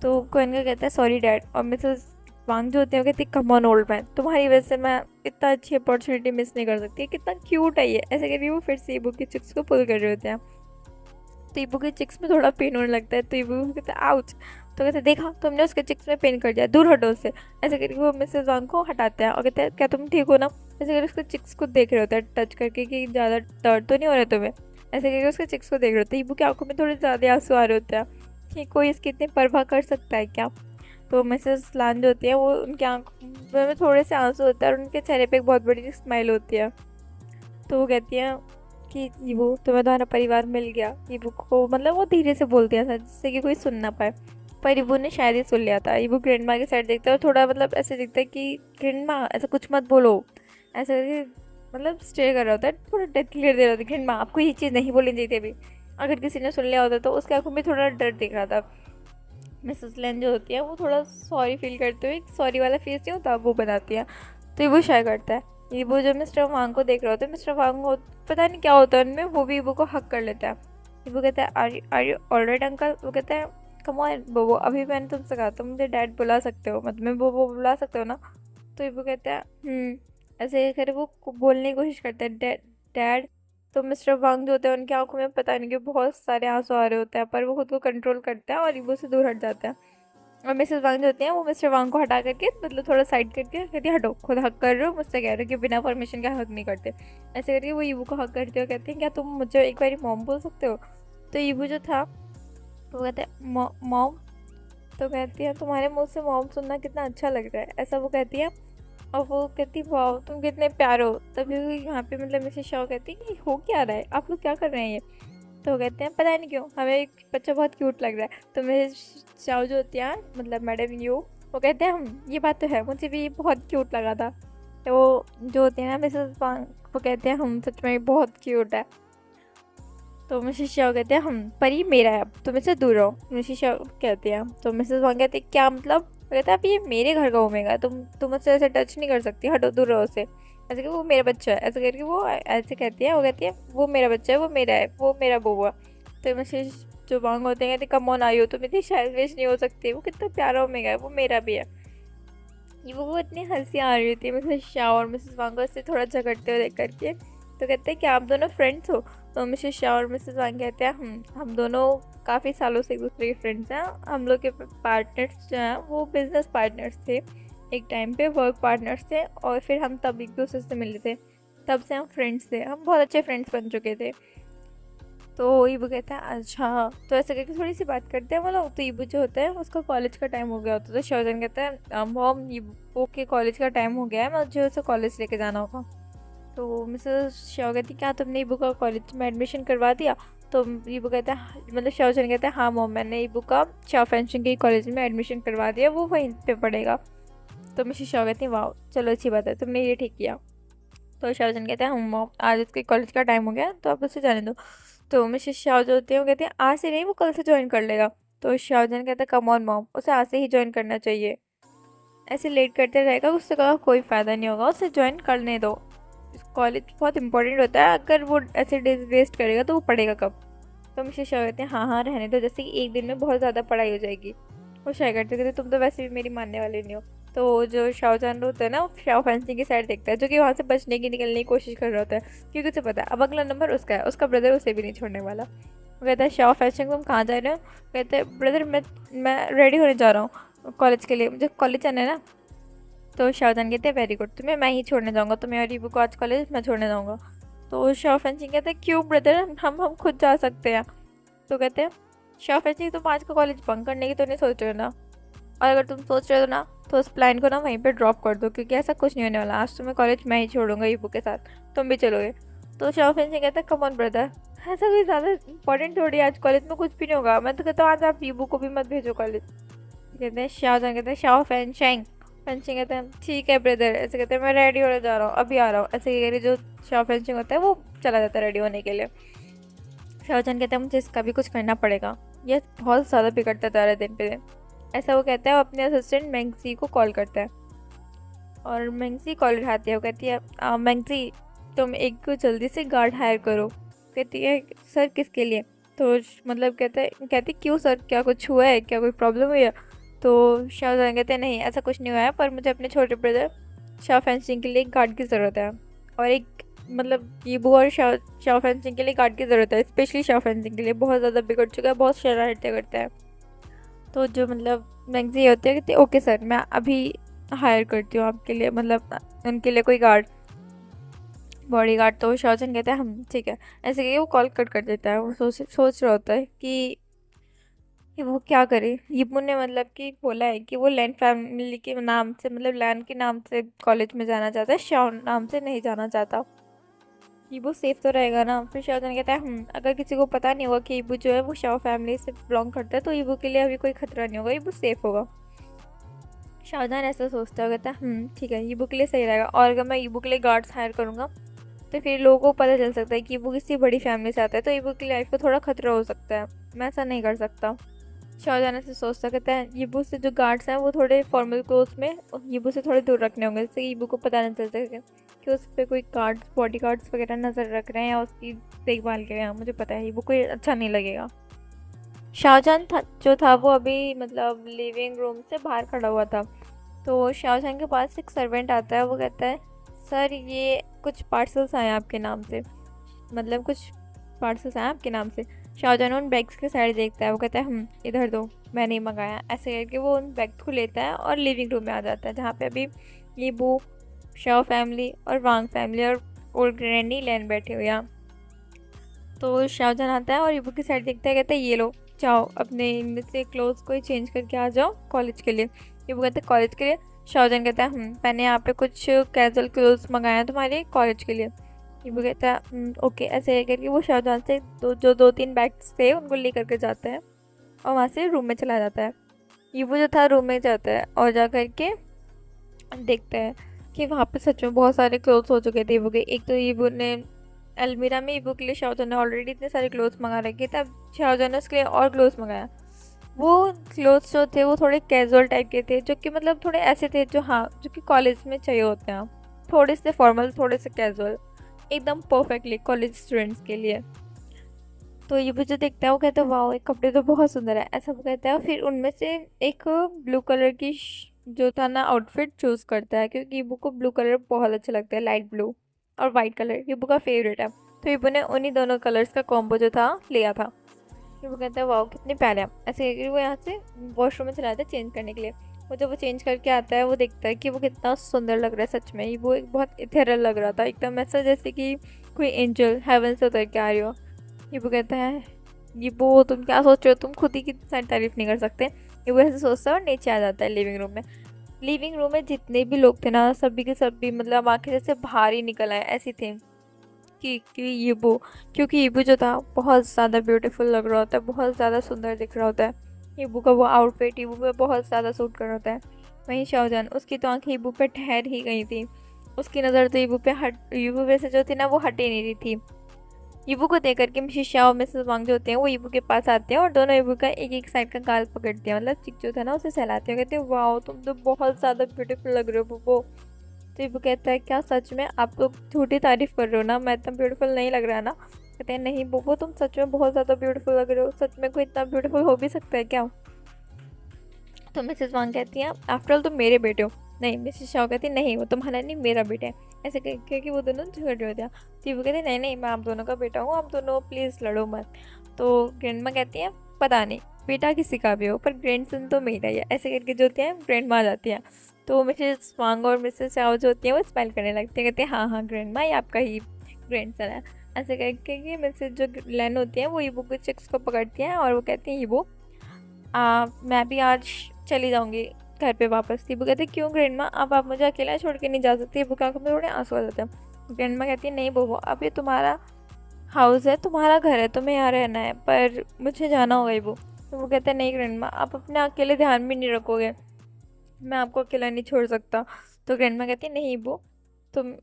तो कोएन का कहता है सॉरी डैड। और मिसेस वांग जो होते हैं वो कहती है कम ऑन ओल्ड मैन, तुम्हारी वजह से मैं इतना अच्छी अपॉर्चुनिटी मिस नहीं कर सकती। कितना क्यूट है ये, ऐसे करके वो फिर से ईबू की चिक्स को पुल कर रहे होते हैं। तो ईबू के चिक्स में थोड़ा पेन होने लगता है। तो ईबू कहता है आउच। तो कहते हैं देखा तुमने उसके चिक्स में पेन कर दिया, दूर हटो उससे। ऐसे करके वो मिसेस वांग को हटाते हैं और कहते हैं क्या तुम ठीक हो ना। ऐसे करके उसके चिक्स को देख रहे होते हैं टच करके कि ज़्यादा दर्द तो नहीं हो रहा तुम्हें। ऐसे करके उसके चिक्स को देख रहे होते हैं। ईबू की आंखों में थोड़े ज़्यादा आंसू आ रहे होते हैं कि कोई इसकी इतनी परवाह कर सकता है क्या। तो मिसेस लान जो होती है वो उनकी आंखों में थोड़े से आंसू होते हैं और उनके चेहरे पे एक बहुत बड़ी स्माइल होती है। तो वो कहती हैं कि ईबू तुम्हें तुम्हारा परिवार मिल गया। ईबू को मतलब वो धीरे से बोलती है ऐसा जिससे कि कोई सुन ना पाए, पर ईबू ने शायद ही सुन लिया था। ईबू ग्रैंडमा की साइड देखता है और थोड़ा मतलब ऐसे दिखता है कि ग्रैंडमा ऐसा कुछ मत बोलो, ऐसे करके मतलब स्टे कर रहा होता है, थोड़ा डेथ क्लियर दे रहा होता है ग्रैंडमा आपको ये चीज़ नहीं बोलनी चाहिए थी अभी। अगर किसी ने सुन लिया होता तो उसकी आंखों में थोड़ा डर दिख रहा था। मिसेस लेन जो होती है वो थोड़ा सॉरी फील करते हुए, सॉरी वाला फेस नहीं होता वो बनाती है। तो ये वो शाय करता है। ये वो जो मिस्टर वांग को देख रहे होते हैं, मिस्टर वांग को पता नहीं क्या होता है उनमें, वो भी वो को हक कर लेता है। ये वो कहता है आर यू ऑलराइट अंकल। वो कहता है कम ऑन बोबो, अभी मैंने तुमसे कहा तुम मुझे डैड बुला सकते हो, मतलब मैं बोबो बुला सकते हो ना। तो ये वो कहता है ऐसे कर वो बोलने की कोशिश करता है डैड। तो मिस्टर वांग जो होते हैं उनकी आंखों में पता नहीं कि बहुत सारे आंसू आ रहे होते हैं, पर वो खुद को कंट्रोल करता है और ईबू से दूर हट जाता है। और मिसेस वांग जो होती हैं वो मिस्टर वांग को हटा करके मतलब थोड़ा साइड करके कहती है हटो, खुद हक कर रहे हो, मुझसे कह रहे हो कि बिना परमिशन का हक नहीं करते। ऐसे करके वो ईबू को हक करते हो, कहते हैं क्या तुम मुझे एक बार मॉम बोल सकते हो। तो ईबू जो था वो कहते हैं मॉम। तो कहती है तुम्हारे मुँह से मॉम सुनना कितना अच्छा लग रहा है, ऐसा वो कहती है। और वो कहती वाह तुम कितने प्यारे हो। तभी यहाँ पे मतलब मिसेस शाह कहती है कि हो क्या रहा है, आप लोग क्या कर रहे हैं ये। तो वो कहते हैं पता नहीं क्यों हमें एक बच्चा बहुत क्यूट लग रहा है। तो मिसेस शाह जो होती है मतलब मैडम यू, वो कहते हैं हम ये बात तो है, मुझे भी बहुत क्यूट लगा था। तो वो जो होती है ना मिसेस वांग, वो कहते हैं हम सच में बहुत क्यूट है। तो मिसेस शाह कहते हैं हम पर ये मेरा है, अब तुम इससे दूर रहो। मिसेस शाह कहते हैं, तो मिसेस वांग कहते हैं क्या मतलब। वो कहता है अब ये मेरे घर का ओमेगा, तुम मुझसे ऐसे टच नहीं कर सकती, हटो दूर रहो उससे। ऐसे कि वो मेरा बच्चा है, ऐसे करके वो ऐसे कहती है। वो कहती है वो मेरा बच्चा है, वो मेरा है, वो मेरा बउआ। तो मिसेस जो वांग होते हैं कहते कम ऑन आई हो, तुम इतनी सेल्फिश नहीं हो सकती, वो कितना प्यारा ओमेगा है, वो मेरा भी है। ये वो इतनी हंसी आ रही थी मिसेस शाह और मिसेस वांग को इससे थोड़ा झगड़ते हुए देख करके। तो कहते हैं कि आप दोनों फ्रेंड्स हो। तो मिसेस शाह और मिसेस वांग कहते हैं हम दोनों काफ़ी सालों से एक दूसरे के फ्रेंड्स हैं। हम लोग के पार्टनर्स जो हैं वो बिजनेस पार्टनर्स थे, एक टाइम पे वर्क पार्टनर्स थे, और फिर हम तब एक दूसरे से मिले थे, तब से हम फ्रेंड्स थे, हम बहुत अच्छे फ्रेंड्स बन चुके थे। तो ईबू कहता है अच्छा। तो ऐसे करके थोड़ी सी बात करते हैं वो लोग। तो ईबू जो होता है उसका कॉलेज का टाइम हो गया होता है। तो शाओजन कहता है मॉम ईबू के कॉलेज का टाइम हो गया है, मुझे उसे कॉलेज लेके जाना होगा। तो मिसेस शाओ कहती क्या तुमने ईबू का कॉलेज में एडमिशन करवा दिया। तो ईबू कहता है मतलब शाओजन कहता है हाँ मॉम मैंने ईबू का शाओ फैंशिंग के कॉलेज में एडमिशन करवा दिया, वो वहीं पे पढ़ेगा। तो मिसेस शाओ कहती है वाह चलो अच्छी बात है, तुमने ये ठीक किया। तो शाओजन कहता है मॉम आज उसके कॉलेज का टाइम हो गया तो आप उसे जाने दो। तो मिसेस शाओ जो होती है वो कहती है आज से नहीं, वो कल से ज्वाइन कर लेगा। तो शाओजन कहता है कम ऑन मॉम, उसे आज से ही ज्वाइन करना चाहिए, ऐसे लेट करते रहेगा उससे का कोई फ़ायदा नहीं होगा, उसे ज्वाइन करने दो। कॉलेज बहुत इंपॉर्टेंट होता है, अगर वो ऐसे डेज वेस्ट करेगा तो वो पढ़ेगा कब। तो मिसेस शाओ कहते हैं हाँ रहने दो, जैसे कि एक दिन में बहुत ज़्यादा पढ़ाई हो जाएगी। वो शाय करते कहते तुम तो वैसे भी मेरी मानने वाले नहीं हो। तो जो शाओजान होता है ना वो शाओ फैंसिंग की साइड देखता है, जो कि वहाँ से बचने की निकलने की कोशिश कर रहा होता है, क्योंकि उसे पता है अब अगला नंबर उसका है, उसका ब्रदर उसे भी नहीं छोड़ने वाला। वो कहता है शाओ फैंसिंग तुम कहाँ जा रहे हो। कहते हैं ब्रदर मैं रेडी होने जा रहा हूँ कॉलेज के लिए, मुझे कॉलेज जाना है ना। तो शाओजान कहते हैं वेरी गुड, तुम्हें मैं ही छोड़ने जाऊँगा, तुम्हें और ईबू को आज कॉलेज मैं छोड़ने जाऊँगा। तो शाओ फैंसिंग कहते हैं क्यों ब्रदर, हम खुद जा सकते हैं। तो कहते हैं शाओ फैंसिंग तुम आज का कॉलेज बंक करने की तो नहीं सोच रहे ना। और अगर तुम सोच रहे हो ना तो उस प्लान को ना वहीं पे ड्रॉप कर दो, क्योंकि ऐसा कुछ नहीं होने वाला। आज तुम्हें कॉलेज मैं ही छोड़ूंगा ईबू के साथ, तुम भी चलोगे। तो शाओफेन से कहता है कम ऑन ब्रदर, ऐसा कोई ज़्यादा इंपॉर्टेंट थोड़ी, आज कॉलेज में कुछ भी नहीं होगा। मैं तो कहता हूँ आज आप ईबू को भी मत भेजो कॉलेज। कहते हैं शाहजहां कहते हैं शाओफेन शेंग, फेंसिंग कहते हैं ठीक है ब्रदर। ऐसे कहते हैं मैं रेडी होने जा रहा हूँ, अभी आ रहा हूँ। ऐसे कह रही जो शाओ फेंसिंग होता है वो चला जाता है रेडी होने के लिए। शाहजहां कहते हैं मुझे इसका भी कुछ करना पड़ेगा, ये बहुत ज़्यादा बिगड़ता जा रहा है दिन पे दिन। ऐसा वो कहता है, वो अपने असिस्टेंट मैंगजी को कॉल करता है और मैंगजी कॉल उठाती है। वो कहती है मैंगजी तुम एक जल्दी से गार्ड हायर करो। कहती है सर किसके लिए? तो मतलब कहती क्यों सर, क्या कुछ हुआ है, क्या कोई प्रॉब्लम हुई है? तो शाहजहां कहते हैं नहीं ऐसा कुछ नहीं हुआ है, पर मुझे अपने छोटे ब्रदर शाओ फेंसिंग के लिए एक गार्ड की ज़रूरत है। और एक मतलब ईबू और शाओ फेंसिंग के लिए गार्ड की ज़रूरत है, स्पेशली शाओ फेंसिंग के लिए। बहुत ज़्यादा बिगड़ चुका है, बहुत शरारतें करता है। तो जो मतलब मैंगजी होती है कहती है ओके सर मैं अभी हायर करती हूँ आपके लिए, मतलब उनके लिए कोई गार्ड, बॉडी गार्ड। तो शाओजन कहता है हम ठीक है। ऐसे कि वो कॉल कट कर देता है। वो सोच रहा होता है कि वो क्या करे। यिबू ने मतलब कि बोला है कि वो लैन फैमिली के नाम से, मतलब लैन के नाम से कॉलेज में जाना चाहता है, शाओ नाम से नहीं जाना चाहता। यिबू सेफ तो रहेगा ना। फिर शाओजन कहता है अगर किसी को पता नहीं होगा कि यिबू जो है वो शाओ फैमिली से बिलोंग करता है तो यिबू के लिए अभी कोई खतरा नहीं होगा, यिबू सेफ होगा। शाहजहां ऐसा सोचता है, कहता है ठीक है यिबू के लिए सही रहेगा। और अगर मैं यिबू के लिए गार्ड्स हायर करूँगा तो फिर लोगों को पता चल सकता है कि यिबू किसी बड़ी फैमिली से आता है, तो यिबू की लाइफ को थोड़ा खतरा हो सकता है। मैं ऐसा नहीं कर सकता। शाहजहां से सोचता, कहता है यिबू से जो गार्ड्स हैं वो थोड़े फॉर्मल क्लोथ्स में यिबू से थोड़े दूर रखने होंगे, जिससे यिबू को पता नहीं चल सके कि उस पर कोई गार्ड्स, बॉडी गार्ड्स वगैरह नज़र रख रहे हैं या उसकी देखभाल कर रहे हैं। मुझे पता है यिबू को अच्छा नहीं लगेगा। शाहजहां जो था वो अभी मतलब लिविंग रूम से बाहर खड़ा हुआ था। तो शाहजहां के पास एक सर्वेंट आता है। वो कहता है सर ये कुछ पार्सल्स आए आपके नाम से, मतलब कुछ पार्सल्स आए आपके नाम से। शाहजहां उन बैग्स के साइड देखता है। वो कहता है इधर दो, मैं नहीं मंगाया। ऐसे करके वो उन बैग्स को लेता है और लिविंग रूम में आ जाता है, जहाँ पे अभी यिबू, शाओ फैमिली और वांग फैमिली और ओल्ड ग्रैंडी लैन बैठे हुए हैं। तो शाहजहां आता है और यिबू की साइड देखता है, कहता है ये लो जाओ अपने इनमें से क्लोथ्स को चेंज करके आ जाओ कॉलेज के लिए। यिबू कहते हैं कॉलेज के लिए? शाहजहां कहता है मैंने यहाँ पे कुछ कैजुअल क्लोथ्स मंगाए हैं तुम्हारे कॉलेज के लिए। यिबू कहता है ओके। ऐसे करके वो शाहजहां से दो तीन बैग्स थे उनको ले करके जाता है और वहाँ से रूम में चला जाता है। यिबू जो था रूम में जाता है और जा करके देखता है कि वहाँ पे सच में बहुत सारे क्लोथ्स हो चुके थे यिबू के। एक तो यिबू ने अलमीरा में यिबू के लिए शाहजहां ने ऑलरेडी इतने सारे क्लोथ्स मंगा रखे थे, अब शाहजहां ने उसके लिए और क्लोथ्स मंगाया। वो क्लोथ्स जो थे वो थोड़े कैजुअल टाइप के थे, जो कि मतलब थोड़े ऐसे थे जो जो कि कॉलेज में चाहिए होते हैं, थोड़े से फॉर्मल थोड़े से कैजुअल, एकदम परफेक्टली कॉलेज स्टूडेंट्स के लिए। तो ये जो देखता है वो कहता है वाह ये कपड़े तो बहुत सुंदर है, ऐसा वो कहता है। फिर उनमें से एक ब्लू कलर की जो था ना आउटफिट चूज़ करता है, क्योंकि यिबू को ब्लू कलर बहुत अच्छा लगता है, लाइट ब्लू और वाइट कलर यिबू का फेवरेट है। तो यिबू ने उन्हीं दोनों कलर्स का कॉम्बो जो था लिया था। यिबू कहता है वाह कितने प्यारे हैं। ऐसे करके वो यहाँ से वॉशरूम में चला जाता है चेंज करने के लिए। वो जब वो चेंज करके आता है वो देखता है कि वो कितना सुंदर लग रहा है। सच में वो एक बहुत इथेरल लग रहा था, एकदम ऐसा जैसे कि कोई एंजल हेवन से उतर के आ रही हो। यिबू कहता है यिबू तुम क्या सोच रहे हो, तुम खुद ही की सारी तारीफ़ नहीं कर सकते। यिबू ऐसे सोचता है और नीचे आ जाता है लिविंग रूम में। लिविंग रूम में जितने भी लोग थे ना सभी के सभी मतलब आंखें जैसे बाहर ही निकल आए ऐसी थे कि यिबू, क्योंकि यिबू जो था बहुत ज़्यादा ब्यूटीफुल लग रहा होता है, बहुत ज़्यादा सुंदर दिख रहा होता है। यिबू का वो आउटफिट यिबू पे बहुत ज़्यादा सूट कर रहा होता है। वहीं शाहजहां, उसकी तो आंखें यिबू पे ठहर ही गई थी, उसकी नज़र तो यिबू पे से जो थी ना वो हट ही नहीं रही थी। यिबू को देख करके मिसेस शाओ मिसेस वांग जो होते हैं वो यिबू के पास आते हैं और दोनों यिबू का एक एक साइड का गाल पकड़ते हैं, मतलब चिक जो था ना उसे सहलाते हैं। कहते हैं वाह तुम तो बहुत ज़्यादा ब्यूटीफुल लग रहे हो बुब्बो। तो यिबू कहता है क्या सच में आप लोग झूठी तारीफ़ कर रहे हो ना, मैं इतना ब्यूटीफुल नहीं लग रहा ना? कहते हैं नहीं बुब्बो तुम सच में बहुत ज़्यादा ब्यूटीफुल लग रहे हो, सच में कोई इतना ब्यूटीफुल हो भी सकता है क्या? तो मिसेस वांग कहती हैं आफ्टर ऑल तुम मेरे बेटे हो। नहीं, मिसेस शाओ कहती नहीं वो तुम्हारा नहीं मेरा बेटा है। ऐसे क्योंकि वो दोनों झगड़ रहे होते हैं। तो वो कहते नहीं नहीं मैं आप दोनों का बेटा हूँ, आप दोनों प्लीज़ लड़ो मत। तो ग्रैंड माँ कहती हैं पता नहीं बेटा किसी का भी हो पर ग्रैंडसन तो मेरा ही है। ऐसे करके जो होती हैं ग्रैंड माँ आ जाती हैं। तो मिसेस वांग और मिसेस शाओ जो होती हैं वो स्माइल करने लगती हैं, कहते हैं हाँ हाँ ग्रैंड माँ ये आपका ही ग्रैंडसन है। ऐसे करके मिसेस जो लैन होती हैं वो यिबू के चिक्स को पकड़ती हैं और वो कहती हैं यिबू मैं भी आज चली जाऊँगी घर पे वापस। ईबू कहती क्यों ग्रैंडमा, अब आप मुझे अकेला छोड़ के नहीं जा सकती। ईबू की आंखों में थोड़े आंसू आ जाते हैं। ग्रैंडमा कहती है नहीं बोबो, अब ये तुम्हारा हाउस है, तुम्हारा घर है, तुम्हें यहाँ रहना है, पर मुझे जाना होगा ईबू। तो वो कहते हैं नहीं ग्रैंडमा, आप अपने अकेले ध्यान भी नहीं रखोगे, मैं आपको अकेला नहीं छोड़ सकता। तो ग्रैंडमा कहती है नहीं ईबू, तुम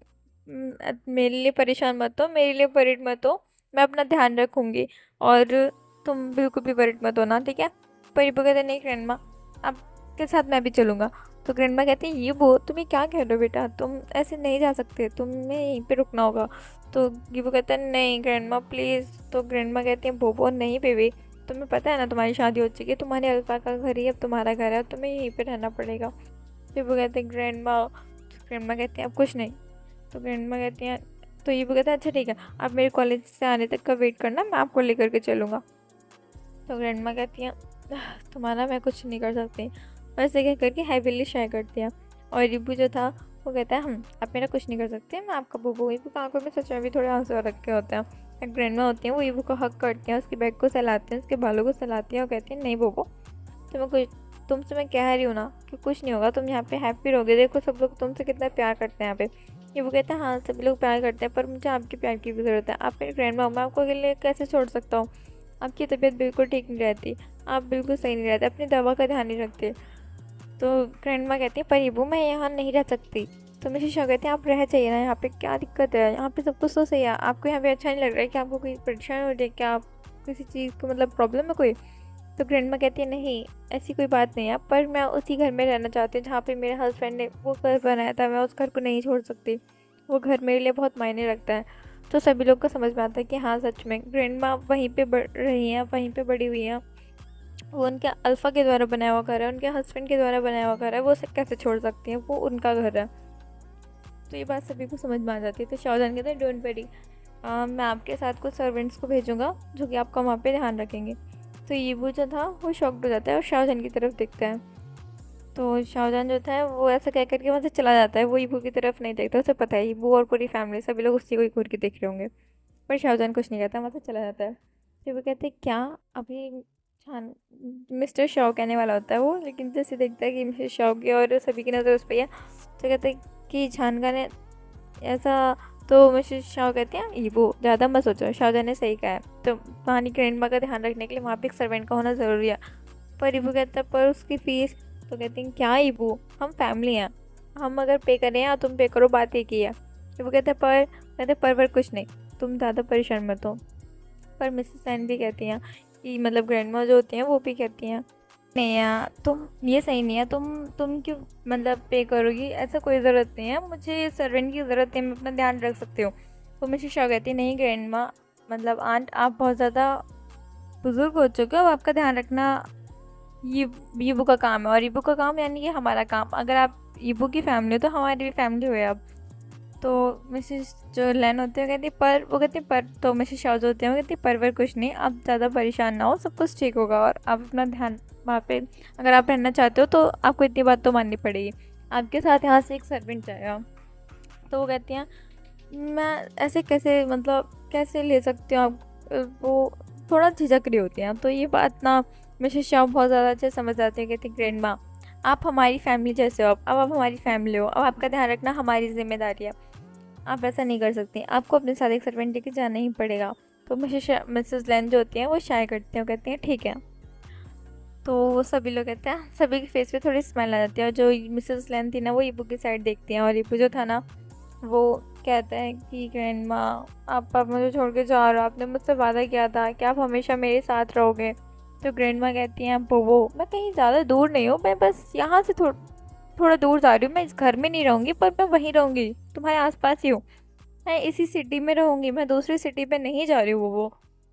मेरे लिए परेशान मत हो, मेरे लिए वरीड मत हो, मैं अपना ध्यान रखूँगी और तुम बिल्कुल भी वरीड मत होना, ठीक है। पर ईबू कहते हैं नहीं ग्रैंडमा, आपके साथ मैं भी चलूँगा। तो ग्रैंडमा कहती है ये वो तुम ये क्या कह रहे हो बेटा, तुम ऐसे नहीं जा सकते, तुम्हें यहीं पे रुकना होगा। तो गिबू कहता है नहीं ग्रैंडमा प्लीज़। तो ग्रैंडमा कहती है बोबो नहीं बेबी, तुम्हें पता है ना तुम्हारी शादी हो चुकी है, तुम्हारे अल्फा का घर ही अब तुम्हारा घर है, तुम्हें यहीं पे रहना पड़ेगा। गिबू कहते हैं ग्रैंडमा कहती हैं अब कुछ नहीं। तो ग्रैंडमा कहती हैं, तो ये कहता है अच्छा ठीक है, आप मेरे कॉलेज से आने तक का वेट करना, मैं आपको लेकर के चलूँगा। तो ग्रैंडमा कहती हैं तुम्हारा मैं कुछ नहीं कर सकती। वैसे कह करके हैविली शेयर करती है। और रिबू जो था वो कहता है आप मेरा कुछ नहीं कर सकते, मैं आपका बोबो। ईबू की आंखों में सच में भी थोड़े आंसू रखे होते हैं। ग्रैंडमा होती हैं वो ईबू को हक करती हैं, उसके बैग को सहलाते हैं, उसके बालों को सहलाती हैं और कहती हैं नहीं बोबो, तुमसे मैं कह रही हूँ ना कि कुछ नहीं होगा, तुम यहाँ पे हैप्पी रहोगे, देखो सब लोग तुमसे कितना प्यार करते हैं यहाँ पे। ये वो कहते हैं हाँ सभी लोग प्यार करते हैं, पर मुझे आपके प्यार की भी ज़रूरत है, आप मेरी ग्रैंडमा, मैं आपको अकेले कैसे छोड़ सकता हूँ, आपकी तबीयत बिल्कुल ठीक नहीं रहती, आप बिल्कुल सही नहीं रहते, अपनी दवा का ध्यान नहीं रखते। तो ग्रैंडमा कहती है पर ईबू मैं यहाँ नहीं रह सकती। तो मेरी शिशा कहती है आप रह जाइए ना, यहाँ पे क्या दिक्कत है, यहाँ पे सब कुछ तो सही है, आपको यहाँ पे अच्छा नहीं लग रहा है कि आपको कोई परेशानी हो रही है, क्या आप किसी चीज़ को मतलब प्रॉब्लम है कोई। तो ग्रैंडमा कहती है नहीं ऐसी कोई बात नहीं है, पर मैं उसी घर में रहना चाहती हूँ जहाँ पे मेरे हस्बैंड ने वो घर बनाया था, मैं उस घर को नहीं छोड़ सकती, वो घर मेरे लिए बहुत मायने रखता है। तो सभी लोग को समझ में आता है कि हाँ सच में ग्रैंडमा वहीं पे बढ़ रही हैं, वहीं पे बड़ी हुई हैं, वो उनके अल्फ़ा के द्वारा बनाया हुआ घर है, उनके हस्बैंड के द्वारा बनाया हुआ घर है, वो उसे कैसे छोड़ सकती हैं, वो उनका घर है। तो ये बात सभी को समझ में आ जाती है। तो शाहजहान कहते हैं डोंट वरी, मैं आपके साथ कुछ सर्वेंट्स को भेजूँगा जो कि आपका वहाँ पे ध्यान रखेंगे। तो ईबू जो था वो शॉक्ड हो जाता है और शाहजहान की तरफ देखता है। तो शाहजहान जो था वो ऐसा कह करके वहाँ से चला जाता है, वो ईबू की तरफ नहीं देखता, उसे पता है ईबू और पूरी फैमिली सभी लोग उसी को ही घूर के देख रहे होंगे, पर शाहजहान कुछ नहीं कहता, वहाँ से चला जाता है। तो वो कहते हैं क्या अभी छान मिस्टर शाओ कहने वाला होता है वो, लेकिन जैसे देखता है कि मिस्टर शाओ की और सभी की नज़र उस पर है, तो कहते हैं कि छानका ने ऐसा। तो मिस्टर शाओ कहते हैं ईबू ज़्यादा मत सोचो, शाहजहान ने सही कहा है, तो कहानी ग्रैंडमा का ध्यान रखने के लिए वहाँ पे एक सर्वेंट का होना ज़रूरी है। पर ईबू कहता है पर उसकी फ़ीस। तो कहते हैं क्या ईबू, हम फैमिली हैं, हम अगर पे करें या तुम पे करो, बात एक ही है। ईबू कहते हैं पर कुछ नहीं, तुम ज़्यादा परेशान मत हो। पर मिसेस सैन भी कहती हैं कि मतलब ग्रैंडमा जो होती हैं वो भी कहती हैं नहीं यार तुम ये सही नहीं है, तुम क्यों मतलब पे करोगी, ऐसा कोई ज़रूरत नहीं है, मुझे सर्वेंट की ज़रूरत है, मैं अपना ध्यान रख सकती हूँ। तो मिसेस शॉ कहती है नहीं ग्रैंडमा, मतलब आंट आप बहुत ज़्यादा बुज़ुर्ग हो चुके हो, अब आपका ध्यान रखना ये ईबू का काम है, और ईबू का काम यानी कि हमारा काम, अगर आप ईबू की फैमिली हो तो हमारी भी फैमिली हुई अब। तो मिसेस जो लैन होती है कहती वो कहती पर, तो मिसेस शाह जो होती है वो कहती पर कुछ नहीं, आप ज़्यादा परेशान ना हो, सब कुछ ठीक होगा, और आप अपना ध्यान वहाँ पे अगर आप रहना चाहते हो तो आपको इतनी बात तो माननी पड़ेगी, आपके साथ यहाँ से एक सर्वेंट जाएगा। तो वो कहती हैं मैं ऐसे कैसे मतलब कैसे ले सकती हूँ आप, वो थोड़ा झिझक रही होती हैं। तो ये बात ना मिसेस शाह बहुत ज़्यादा अच्छे समझ आती है, कहती ग्रैंडमा आप हमारी फैमिली जैसे हो, अब आप हमारी फैमिली हो, अब आपका ध्यान रखना हमारी जिम्मेदारी है, आप ऐसा नहीं कर सकती, आपको अपने साथ एक सर्वेंट लेके जाना ही पड़ेगा। तो मिसेस लैन जो होती हैं वो शाय करती हैं, कहती हैं ठीक है। तो वो सभी लोग कहते हैं, सभी के फेस पे थोड़ी स्माइल आ जाती है, और जो मिसेस लैन थी ना वो ईबू की साइड देखती हैं, और ईबू जो था ना वो कहता है कि ग्रैंडमा आप मुझे छोड़ के जा रहे हो, आपने मुझसे वादा किया था कि आप हमेशा मेरे साथ रहोगे। तो ग्रैंडमा कहती हैं वो मैं कहीं ज़्यादा दूर नहीं हूँ, मैं बस यहाँ से थोड़ा दूर जा रही हूँ, मैं इस घर में नहीं रहूँगी, पर मैं वहीं रहूँगी, तुम्हारे आसपास ही हूँ, मैं इसी सिटी में रहूँगी, मैं दूसरी सिटी पे नहीं जा रही हूँ। वो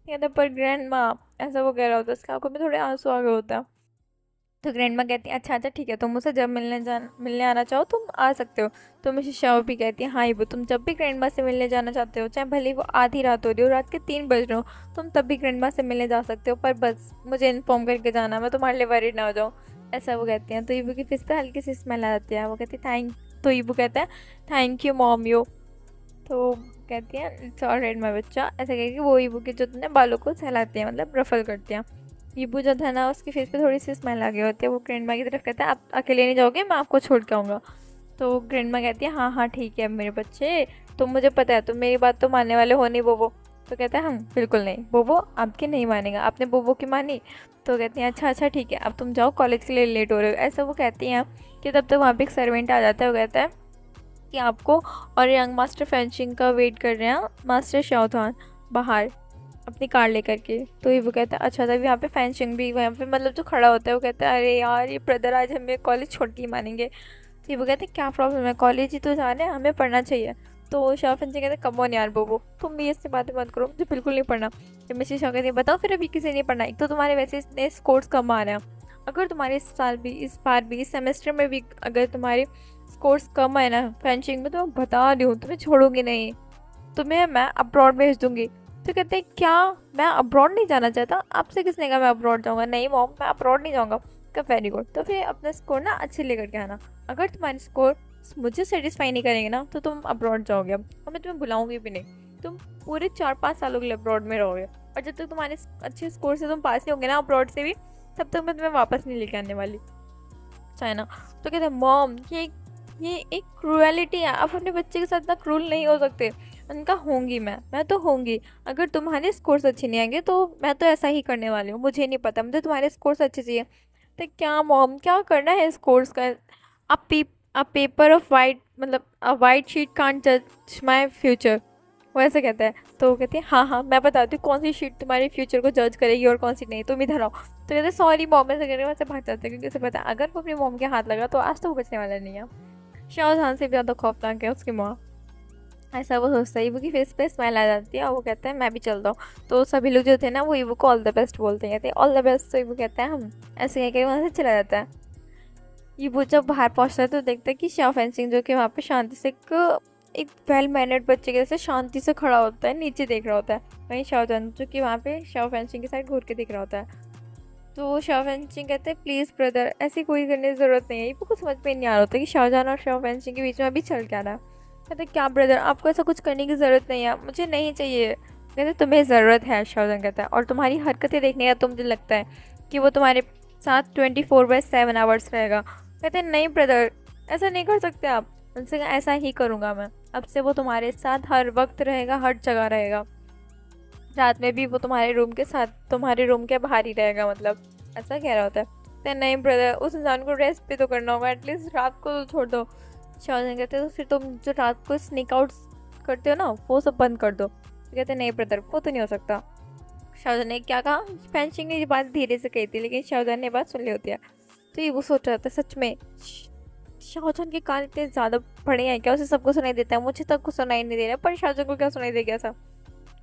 कहता पर ग्रैंडमा, ऐसा वो कह रहा होता है, उसकी आंखों में थोड़े आंसू आ गए होता है। तो ग्रैंडमा कहती है अच्छा ठीक है, तुम मुझसे जब मिलने आना चाहो तुम आ सकते हो। तो मिसेस शाओ भी कहती है हाँ वो तुम जब भी ग्रैंडमा से मिलने जाना चाहते हो, चाहे भले वो आधी रात हो रही हो, रात के 3 बज रहे हो, तुम तब भी ग्रैंडमा से मिलने जा सकते हो, पर बस मुझे इन्फॉर्म करके जाना, मैं तुम्हारे लिए वरीड ना हो जाऊँ, ऐसा वो कहती हैं। तो ईबू की फेस पे हल्की सी स्मेल आ जाती है, वो कहती है तो ईबू कहता है थैंक यू मॉम यू। तो कहती हैं इट्स ऑलराइट माय बच्चा, ऐसा कह के वो ईबू के जो बालों को सहलाती हैं, मतलब रफल करती हैं। यीबू जो था ना, उसके फेस पे थोड़ी सी स्माइल आ गई होती है। वो ग्रैंडमा की तरफ कहता है आप अकेले नहीं जाओगे, मैं आपको छोड़ के आऊँगा। तो ग्रैंडमा कहती है हाँ हाँ ठीक है मेरे बच्चे, तो मुझे पता है तुम मेरी बात तो मानने वाले हो नहीं बोबो। तो कहता है हम बिल्कुल नहीं, बोबो आपकी नहीं मानेगा, आपने बोबो की मानी। तो कहती हैं अच्छा अच्छा ठीक है, अब तुम जाओ कॉलेज के लिए लेट हो रहे हो, ऐसा वो कहती हैं। कि तब तक वहाँ पे एक सर्वेंट आ जाता है। वो कहता है कि आपको और यंग मास्टर फेंसिंग का वेट कर रहे हैं मास्टर शाओथान बाहर अपनी कार लेकर के। तो ये वो कहता है अच्छा तब यहाँ पे फेंसिंग भी वहाँ पे मतलब जो खड़ा होता है वो कहता है अरे यार ये ब्रदर आज हमें कॉलेज छोड़ के ही मानेंगे। तो ये वो कहते हैं क्या प्रॉब्लम है, कॉलेज ही तो जाना है, हमें पढ़ना चाहिए। तो शाह फेंसिंग कहते हैं कम ऑन यार बोबो, तुम भी इससे बातें मत करो, मुझे बिल्कुल नहीं पढ़ना। तो मिसेस शाह कहती है बताओ फिर अभी किसी नहीं पढ़ना, एक तो तुम्हारे वैसे इतने स्कोर्स कम आ रहे हैं, अगर तुम्हारे इस साल भी इस बार भी इस सेमेस्टर में भी अगर तुम्हारे स्कोर्स कम आए ना फेंसिंग में, तो मैं बता रही हूँ तुम्हें छोड़ूंगी नहीं, तुम्हें मैं अब्रॉड भेज दूंगी। तो कहते हैं क्या मैं अब्रॉड नहीं जाना चाहता, आपसे किसने कहा मैं अब्रॉड जाऊँगा, नहीं मॉम मैं अब्रॉड नहीं जाऊँगा। का वेरी गुड, तो फिर अपना स्कोर ना अच्छे लेकर के आना, अगर तुम्हारे स्कोर मुझे सेटिस्फाई नहीं करेंगे ना तो तुम अब्रॉड जाओगे अब, और मैं तुम्हें बुलाऊंगी भी नहीं, तुम पूरे 4-5 सालों के लिए अब्रॉड में रहोगे, और जब तक तुम्हारे अच्छे स्कोर से तुम पास नहीं होंगे ना अब्रॉड से भी, तब तक मैं तुम्हें वापस नहीं लेके आने वाली चाइना। तो कहते हैं मॉम ये एक क्रूएलिटी है, आप अपने बच्चे के साथ ना क्रूल नहीं हो सकते। उनका होंगी मैं तो होंगी, अगर तुम्हारे स्कोर्स अच्छे नहीं आएंगे तो मैं तो ऐसा ही करने वाली हूँ, मुझे नहीं पता, मुझे तुम्हारे स्कोर्स अच्छे चाहिए। तो क्या मॉम क्या करना है स्कोर्स का, अ पेपर ऑफ वाइट मतलब अ वाइट शीट कांट जज माई फ्यूचर, वो ऐसे कहता है। तो वो कहती है हाँ हाँ मैं बताती हूँ कौन सी शीट तुम्हारे फ्यूचर को जज करेगी और कौन सी नहीं, तुम इधर आओ। तो कहते हैं सॉरी मॉम, ऐसे करके वहाँ से भाग जाते हैं, क्योंकि उसे पता है अगर वो अपनी मॉम के हाथ लगा तो आज तो वो बचने वाला नहीं है। शाहजहां से भी ज़्यादा खौफनाक है उसकी माँ, ऐसा वो सोचता है। ईवो की फेस पे स्माइल आ जाती है और वो कहता है मैं भी चलता हूँ। तो सभी लोग जो थे ना वो ईवो को ऑल द बेस्ट बोलते हैं, कहते हैं ऑल द बेस्ट। तो ईवो कहता है हम, ऐसे कह के वहाँ से चला जाता है। ईवो जब बाहर पहुँचता है तो देखता है कि शाओ फेंसिंग जो कि वहाँ पे शांति से एक वेल मैनर्ड बच्चे के जैसे शांति से खड़ा होता है, नीचे देख रहा होता है। वहीं शाओजन जो कि वहाँ पे शाओ फेंसिंग के साइड घूर के देख रहा होता है। तो शाओ फेंसिंग कहते हैं प्लीज़ ब्रदर ऐसी कोई करने की ज़रूरत नहीं है। ईवो को समझ में नहीं आ रहा होता कि शाओजन और शाओ फेंसिंग के बीच में अभी चल क्या रहा है। कहते क्या ब्रदर आपको ऐसा कुछ करने की ज़रूरत नहीं है, मुझे नहीं चाहिए। कहते तुम्हें ज़रूरत है, शाओजन कहता है, और तुम्हारी हरकतें देखने का तो मुझे लगता है कि वो तुम्हारे साथ 24/7 आवर्स रहेगा। कहते नहीं ब्रदर ऐसा नहीं कर सकते आप। उनसे कहा ऐसा ही करूँगा मैं, अब से वो तुम्हारे साथ हर वक्त रहेगा, हर जगह रहेगा, रात में भी वो तुम्हारे रूम के साथ तुम्हारे रूम के बाहर ही रहेगा, मतलब ऐसा कह रहा होता है। तो नहीं ब्रदर उस इंसान को रेस्ट भी तो करना होगा, एटलीस्ट रात को तो छोड़ दो। शाहजहां कहते हैं तो फिर तुम जो रात को स्नीक आउट करते हो ना वो सब बंद कर दो। तो कहते नहीं ब्रदर वो तो नहीं हो सकता। शाहजहां ने क्या कहा, फेंसिंग ने ये बात धीरे से कही थी लेकिन शाहजहां ने बात सुन ली होती है। तो ये वो सोच रहा था सच में शाहजहां के कान इतने ज़्यादा बड़े हैं क्या, उसे सबको सुनाई देता है, मुझे तक कुछ सुनाई नहीं दे रहा, पर शाहजहां को क्या सुनाई दे गया था,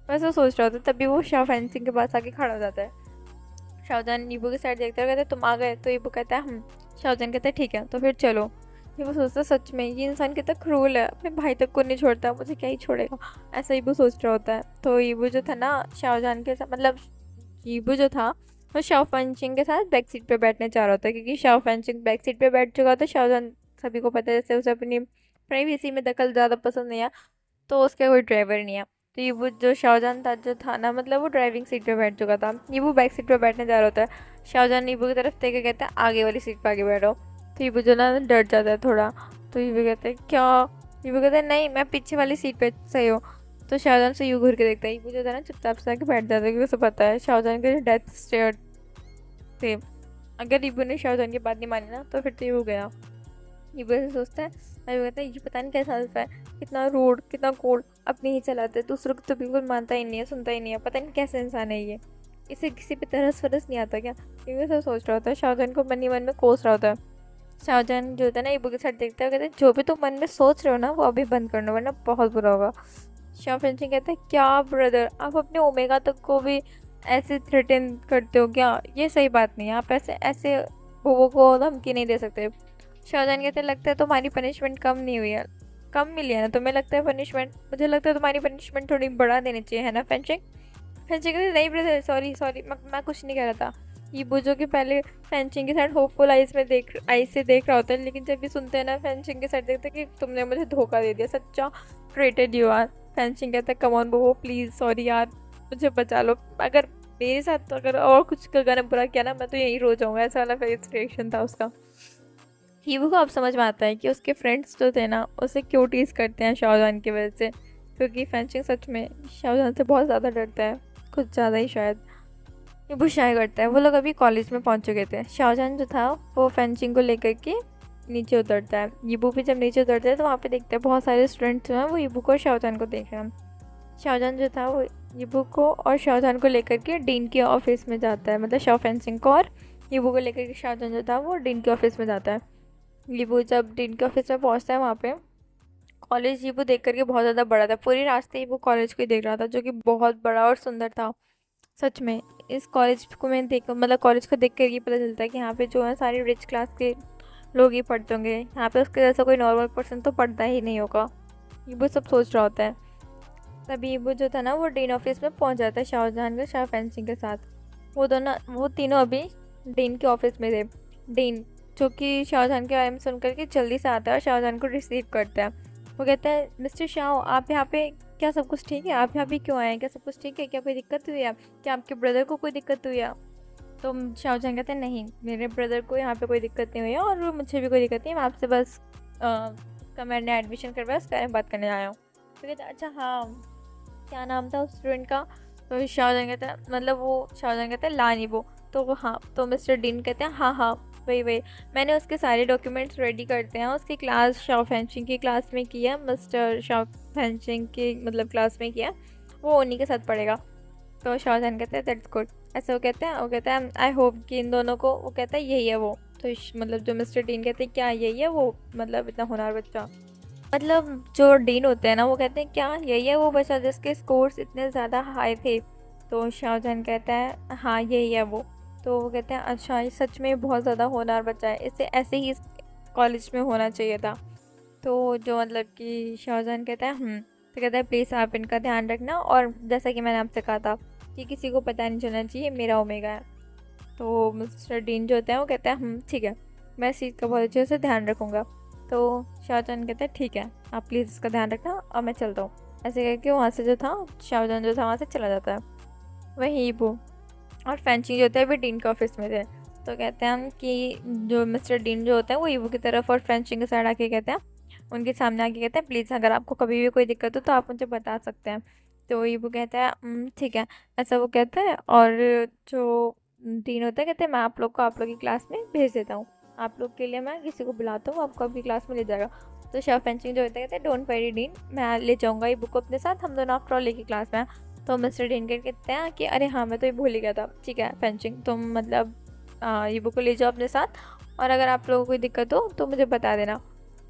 वैसे सोच रहा था। तभी वो शाह फेंसिंग के पास आके खड़ा हो जाता है। शाहजहां नीबू की साइड देखते हुए कहते तुम आ गए। तो ईबू कहता है हम। शाहजहां कहता है ठीक है तो फिर चलो। ये वो सोचता सच में ये इंसान कितना क्रूल है, अपने भाई तक को नहीं छोड़ता, मुझे क्या ही छोड़ेगा, ऐसा ईबू सोच रहा होता है। तो ईबू जो था ना शाहजहां के साथ मतलब ईबू जो था वो शाह फेंसिंग के साथ बैक सीट पे बैठने चाह रहा होता है, क्योंकि शाह फेंसिंग बैक सीट पे बैठ चुका था। शाहजहां सभी को पता है जैसे उसे अपनी प्राइवेसी में दखल ज़्यादा पसंद नहीं है, तो उसका कोई ड्राइवर नहीं है। तो ये वो जो शाहजहां था जो था ना मतलब वो ड्राइविंग सीट पे बैठ चुका था, ये वो बैक सीट पे बैठने जा रहा होता है। शाहजहां नीबू की तरफ देख के कहता है आगे वाली सीट पे आगे बैठो। तो ये वो जो ना डर जाता है थोड़ा। तो ये वो कहते हैं क्या, ये वो कहते हैं नहीं मैं पीछे वाली सीट पे सही हो। तो शाहजहां से यूँ घूर के देखता है, ये वो जो था ना चुपचाप से आके बैठ जाता है, क्योंकि उसे पता है शाहजहां के डेथ स्टेयर थे, अगर ईबू ने शाहजहां की बात नहीं मानी ना तो फिर तो ये हो गया। ईबू ऐसे सोचता है और वो कहता है ये पता नहीं कैसा अल्फा है, कितना रूड कितना कोल्ड, अपनी ही चलाता है, दूसरों को तो बिल्कुल मानता ही नहीं है, सुनता ही नहीं है, पता नहीं कैसे इंसान है ये, इसे किसी पे तरस फरस नहीं आता क्या। ये सब सोच रहा होता है, शाहजहां को मन ही मन में कोस रहा होता है। शाहजहां जो होता है ना ईबू के साथ देखता है, कहते हैं जो भी तुम मन में सोच रहे हो ना वो अभी बंद करना वरना बहुत बुरा होगा। शाह फेंसिंग कहता है क्या ब्रदर आप अपने ओमेगा तक को भी ऐसे थ्रेटन करते हो क्या, ये सही बात नहीं है, आप ऐसे ऐसे वो को धमकी नहीं दे सकते। शाहजहां कहते लगता है तुम्हारी पनिशमेंट कम नहीं हुई है, कम मिली है ना तुम्हें लगता है पनिशमेंट, मुझे लगता है तुम्हारी पनिशमेंट थोड़ी बढ़ा देनी चाहिए है ना फेंसिंग। फेंसिंग कहते नहीं ब्रदर सॉरी सॉरी मैं कुछ नहीं कह रहा था। ये बुझो कि पहले फेंसिंग के साइड होपफुल आइज से देख रहा होता है, लेकिन जब भी सुनते हैं ना फेंसिंग के साइड देखते हैं कि तुमने मुझे धोखा दे दिया, सच्चा ट्रेटेड यू आर। फेंसिंग कहता है कम ऑन वो प्लीज़ सॉरी यार मुझे बचा लो, अगर मेरे साथ तो अगर और कुछ का गाना बुरा किया ना, मैं तो यहीं रो जाऊँगा, ऐसा वाला फेस रिएक्शन था उसका। हीबू को अब समझ में आता है कि उसके फ्रेंड्स जो थे ना उसे क्यों टीज करते हैं शाहजहान की वजह से, क्योंकि फैंचिंग सच में शाहजहान से बहुत ज़्यादा डरता है, कुछ ज़्यादा ही शायद। हीबू शाय करता है। वो लोग अभी कॉलेज में पहुंच चुके थे। शाहजहान जो था वो फेंचिंग को लेकर के नीचे उतरता है। यीबू भी जब नीचे उतरता है तो वहाँ पे देखते हैं बहुत सारे स्टूडेंट्स जो हैं वो यीबू को और शाहजहान को देख रहे हैं। शाहजहान जो था वो यीबू को और शाहजहान को लेकर के डीन के ऑफिस में जाता है, मतलब शाह फेंसिंग को और यीबू को लेकर के शाहजहान जो था वो डीन के ऑफिस में जाता है। यीबू जब डीन के ऑफिस में पहुँचता है वहाँ पे कॉलेज यीबू देख करके बहुत ज़्यादा बड़ा था। पूरे रास्ते यीबू कॉलेज को ही देख रहा था जो कि बहुत बड़ा और सुंदर था। सच में इस कॉलेज को मैं देख मतलब कॉलेज को देख कर ये पता चलता है कि यहाँ पे जो है सारे रिच क्लास के लोग ही पढ़ते होंगे। यहाँ पे उसके जैसा कोई नॉर्मल पर्सन तो पढ़ता ही नहीं होगा, ये वो सब सोच रहा होता है। तभी वो जो था ना वो डीन ऑफिस में पहुँच जाता है शाहजहान के शाह फेंसिंग के साथ। वो तीनों अभी डीन के ऑफिस में थे। डीन जो कि शाहजहान के बारे में सुन करके जल्दी से आता है और शाहजहान को रिसीव करता है। वो कहता है मिस्टर शाह आप यहाँ पे, क्या सब कुछ ठीक है? आप यहाँ पे क्यों आए हैं? क्या सब कुछ ठीक है? क्या कोई दिक्कत हुई है? क्या आपके ब्रदर को कोई दिक्कत हुई है? तो शाहजहान कहते हैं नहीं, मेरे ब्रदर को यहाँ पे कोई दिक्कत नहीं हुई है और मुझे भी कोई दिक्कत नहीं है, मैं आपसे बस कमर ने एडमिशन करवाया उसके बारे में बात करने आया हूँ। तो कहते हैं अच्छा हाँ, क्या नाम था उस स्टूडेंट का? तो शाहजहान कहता है मतलब वो शाहजहान कहता है लानी वो। तो वो हाँ, तो मिस्टर डीन कहते हैं हाँ हाँ वही वही, मैंने उसके सारे डॉक्यूमेंट्स रेडी करते हैं। उसकी क्लास शाह फेंचिंग की क्लास में की है, मिस्टर शाह फेंचिंग की मतलब क्लास में किया, वो उन्हीं के साथ पढ़ेगा। तो शाहजहान कहते हैं दैट्स गुड। ऐसे वो कहता है आई होप कि इन दोनों को, वो कहता है यही है वो। तो मतलब जो मिस्टर डीन कहते हैं क्या यही है वो, मतलब इतना होनहार बच्चा, मतलब जो डीन होते हैं ना वो कहते हैं क्या यही है वो बच्चा जिसके स्कोर्स इतने ज़्यादा हाई थे? तो शाहजहान कहता है हाँ यही है वो। तो वो कहते हैं अच्छा ये सच में बहुत ज़्यादा होनहार बच्चा है, इसे ऐसे ही इस कॉलेज में होना चाहिए था। तो जो मतलब कि शाहजहान कहता है तो कहता है प्लीज़ आप इनका ध्यान रखना, और जैसा कि मैंने आपसे कहा था कि किसी को पता नहीं चलना चाहिए मेरा ओमेगा है। तो मिस्टर डीन जो होते हैं वो कहते हैं ठीक है, मैं इस चीज़ का बहुत अच्छे से ध्यान रखूँगा। तो शाहजहान कहता है ठीक है आप प्लीज़ इसका ध्यान रखना और मैं चलता हूँ। ऐसे करके वहाँ से जो था शाहजहान जो था वहाँ से चला जाता है। वही वो और फेंचिंग जो होता है भी डीन के ऑफिस में थे। तो कहते हैं कि जो मिस्टर डीन जो होते हैं वो ईबू की तरफ और फेंचिंग के साइड आके कहते हैं, उनके सामने आके कहते हैं प्लीज़ अगर आपको कभी भी कोई दिक्कत हो तो आप मुझे बता सकते हैं। तो ईबू कहता है ठीक है, ऐसा वो कहता है। और जो डीन होता है कहते हैं मैं आप लोग को आप लोग की क्लास में भेज देता हूँ, आप लोग के लिए मैं किसी को बुलाता हूँ, आपको आपकी क्लास में ले जाएगा। तो शाह फेंचिंग जो होता है कहते हैं डोंट वरी डीन, मैं ले जाऊँगा ईबू को अपने साथ, हम दोनों आफ्टर ऑल एक ही क्लास में हैं। तो मिस्टर डेनकर कहते हैं कि अरे हाँ मैं तो ये भूल ही गया था, ठीक है फेंचिंग तुम मतलब ये बुक को ले जाओ अपने साथ, और अगर आप लोगों को कोई दिक्कत हो तो मुझे बता देना।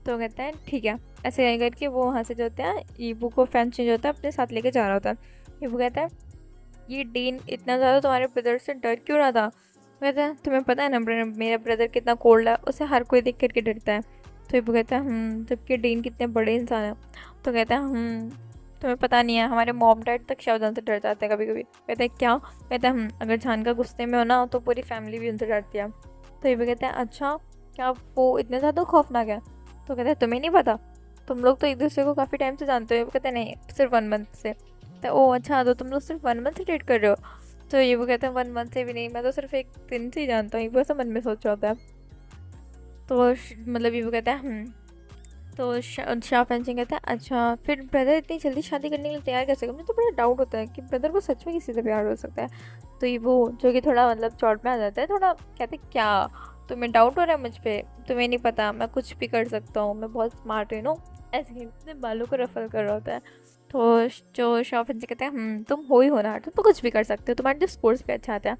तो कहते हैं ठीक है। ऐसे करके वो वहाँ से जो होते हैं ये बुक को फेंचिंग जो होता है अपने साथ लेके जा रहा होता है। ये वो कहता है ये डीन इतना ज़्यादा तुम्हारे ब्रदर से डर क्यों रहा था? कहता है तुम्हें पता है ना मेरा ब्रदर कितना कोल्ड है, उसे हर कोई देख करके डरता है। तो ये वो कहता है जबकि डीन कितने बड़े इंसान हैं। तो कहता है तुम्हें पता नहीं है हमारे मॉम डैड तक शाहजहान से डर जाते हैं कभी कभी। कहते हैं क्या? कहता है अगर जान का गुस्से में हो ना तो पूरी फैमिली भी उनसे डरती है। तो ये भी कहते हैं अच्छा क्या वो इतने ज़्यादा खौफनाक है? तो कहते हैं तुम्हें नहीं पता, तुम लोग तो एक दूसरे को काफ़ी टाइम से जानते हो। वो कहते हैं नहीं सिर्फ 1 मंथ से। तो ओ अच्छा, तो तुम लोग सिर्फ 1 मंथ से डेट कर रहे हो? तो ये वो कहते हैं 1 मंथ से भी नहीं, मैं तो सिर्फ 1 दिन से ही जानता हूँ। वो ऐसा मन में सोच रहा होता है। तो मतलब ये वो कहता है तो शाह फेंचिंग कहता है अच्छा फिर ब्रदर इतनी जल्दी शादी करने के लिए तैयार कैसे? मुझे तो बड़ा डाउट होता है कि ब्रदर को सच में किसी से प्यार हो सकता है। तो ये वो जो कि थोड़ा मतलब चौट में आ जाता है थोड़ा, कहते क्या तुम्हें डाउट हो रहा है मुझ पर? तुम्हें नहीं पता मैं कुछ भी कर सकता हूँ, मैं बहुत स्मार्ट हूँ नो। ऐसे ही बालों को रफल कर रहा होता है। तो जो शाह फेंचिंग कहते हैं तुम हो ही होना, तुम तो कुछ भी कर सकते हो, तुम्हारे जो स्कोर्स पे अच्छा आता है।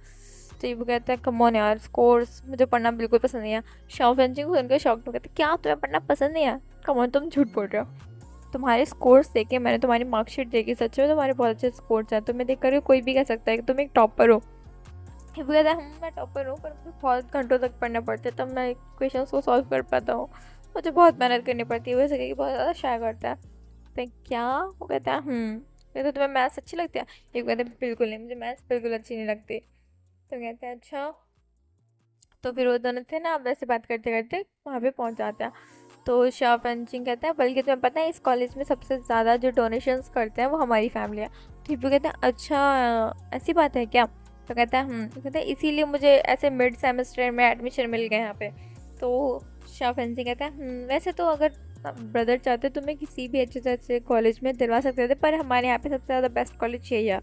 तो ये वो कहता है कम ऑन यार, स्कोर्स मुझे पढ़ना बिल्कुल पसंद नहीं है। शाह फेंचिंग को सुनकर शौक में कहते क्या तुम्हें पढ़ना पसंद नहीं है? कम ऑन तुम झूठ बोल रहे हो, तुम्हारे स्कोर्स देखे मैंने, तुम्हारी मार्कशीट देखी, सच में तुम्हारे बहुत अच्छे स्कोर्स हैं, तुम्हें देख कर कोई भी कह सकता है कि तुम एक टॉपर हो। ये वो कहता है मैं टॉपर हूँ पर मुझे बहुत घंटों तक पढ़ना पड़ता है तब मैं क्वेश्चन को सॉल्व कर पाता हूँ, मुझे बहुत मेहनत करनी पड़ती है। वैसे कि बहुत ज़्यादा शाय करता है। तो क्या? वो कहता है कहते तुम्हें मैथ्स अच्छी लगती है? ये कहते हैं बिल्कुल नहीं, मुझे मैथ्स बिल्कुल अच्छी नहीं लगती। तो कहते हैं अच्छा। तो फिर वो दोनों थे ना, अब वैसे बात करते करते वहाँ पे पहुँच जाते हैं। तो शाह फेंचिंग कहता है बल्कि तुम्हें पता है इस कॉलेज में सबसे ज़्यादा जो डोनेशंस करते हैं वो हमारी फैमिली है। टीपू कहते हैं अच्छा ऐसी बात है क्या? तो कहता है कहता है इसीलिए मुझे ऐसे मिड सेमेस्टर में एडमिशन मिल गया यहाँ पे। तो शाओ फेंसिंग कहता है वैसे तो अगर ब्रदर चाहते तो मैं किसी भी अच्छे से अच्छे कॉलेज में दिलवा सकते थे, पर हमारे यहाँ पे सबसे ज़्यादा बेस्ट कॉलेज यही है।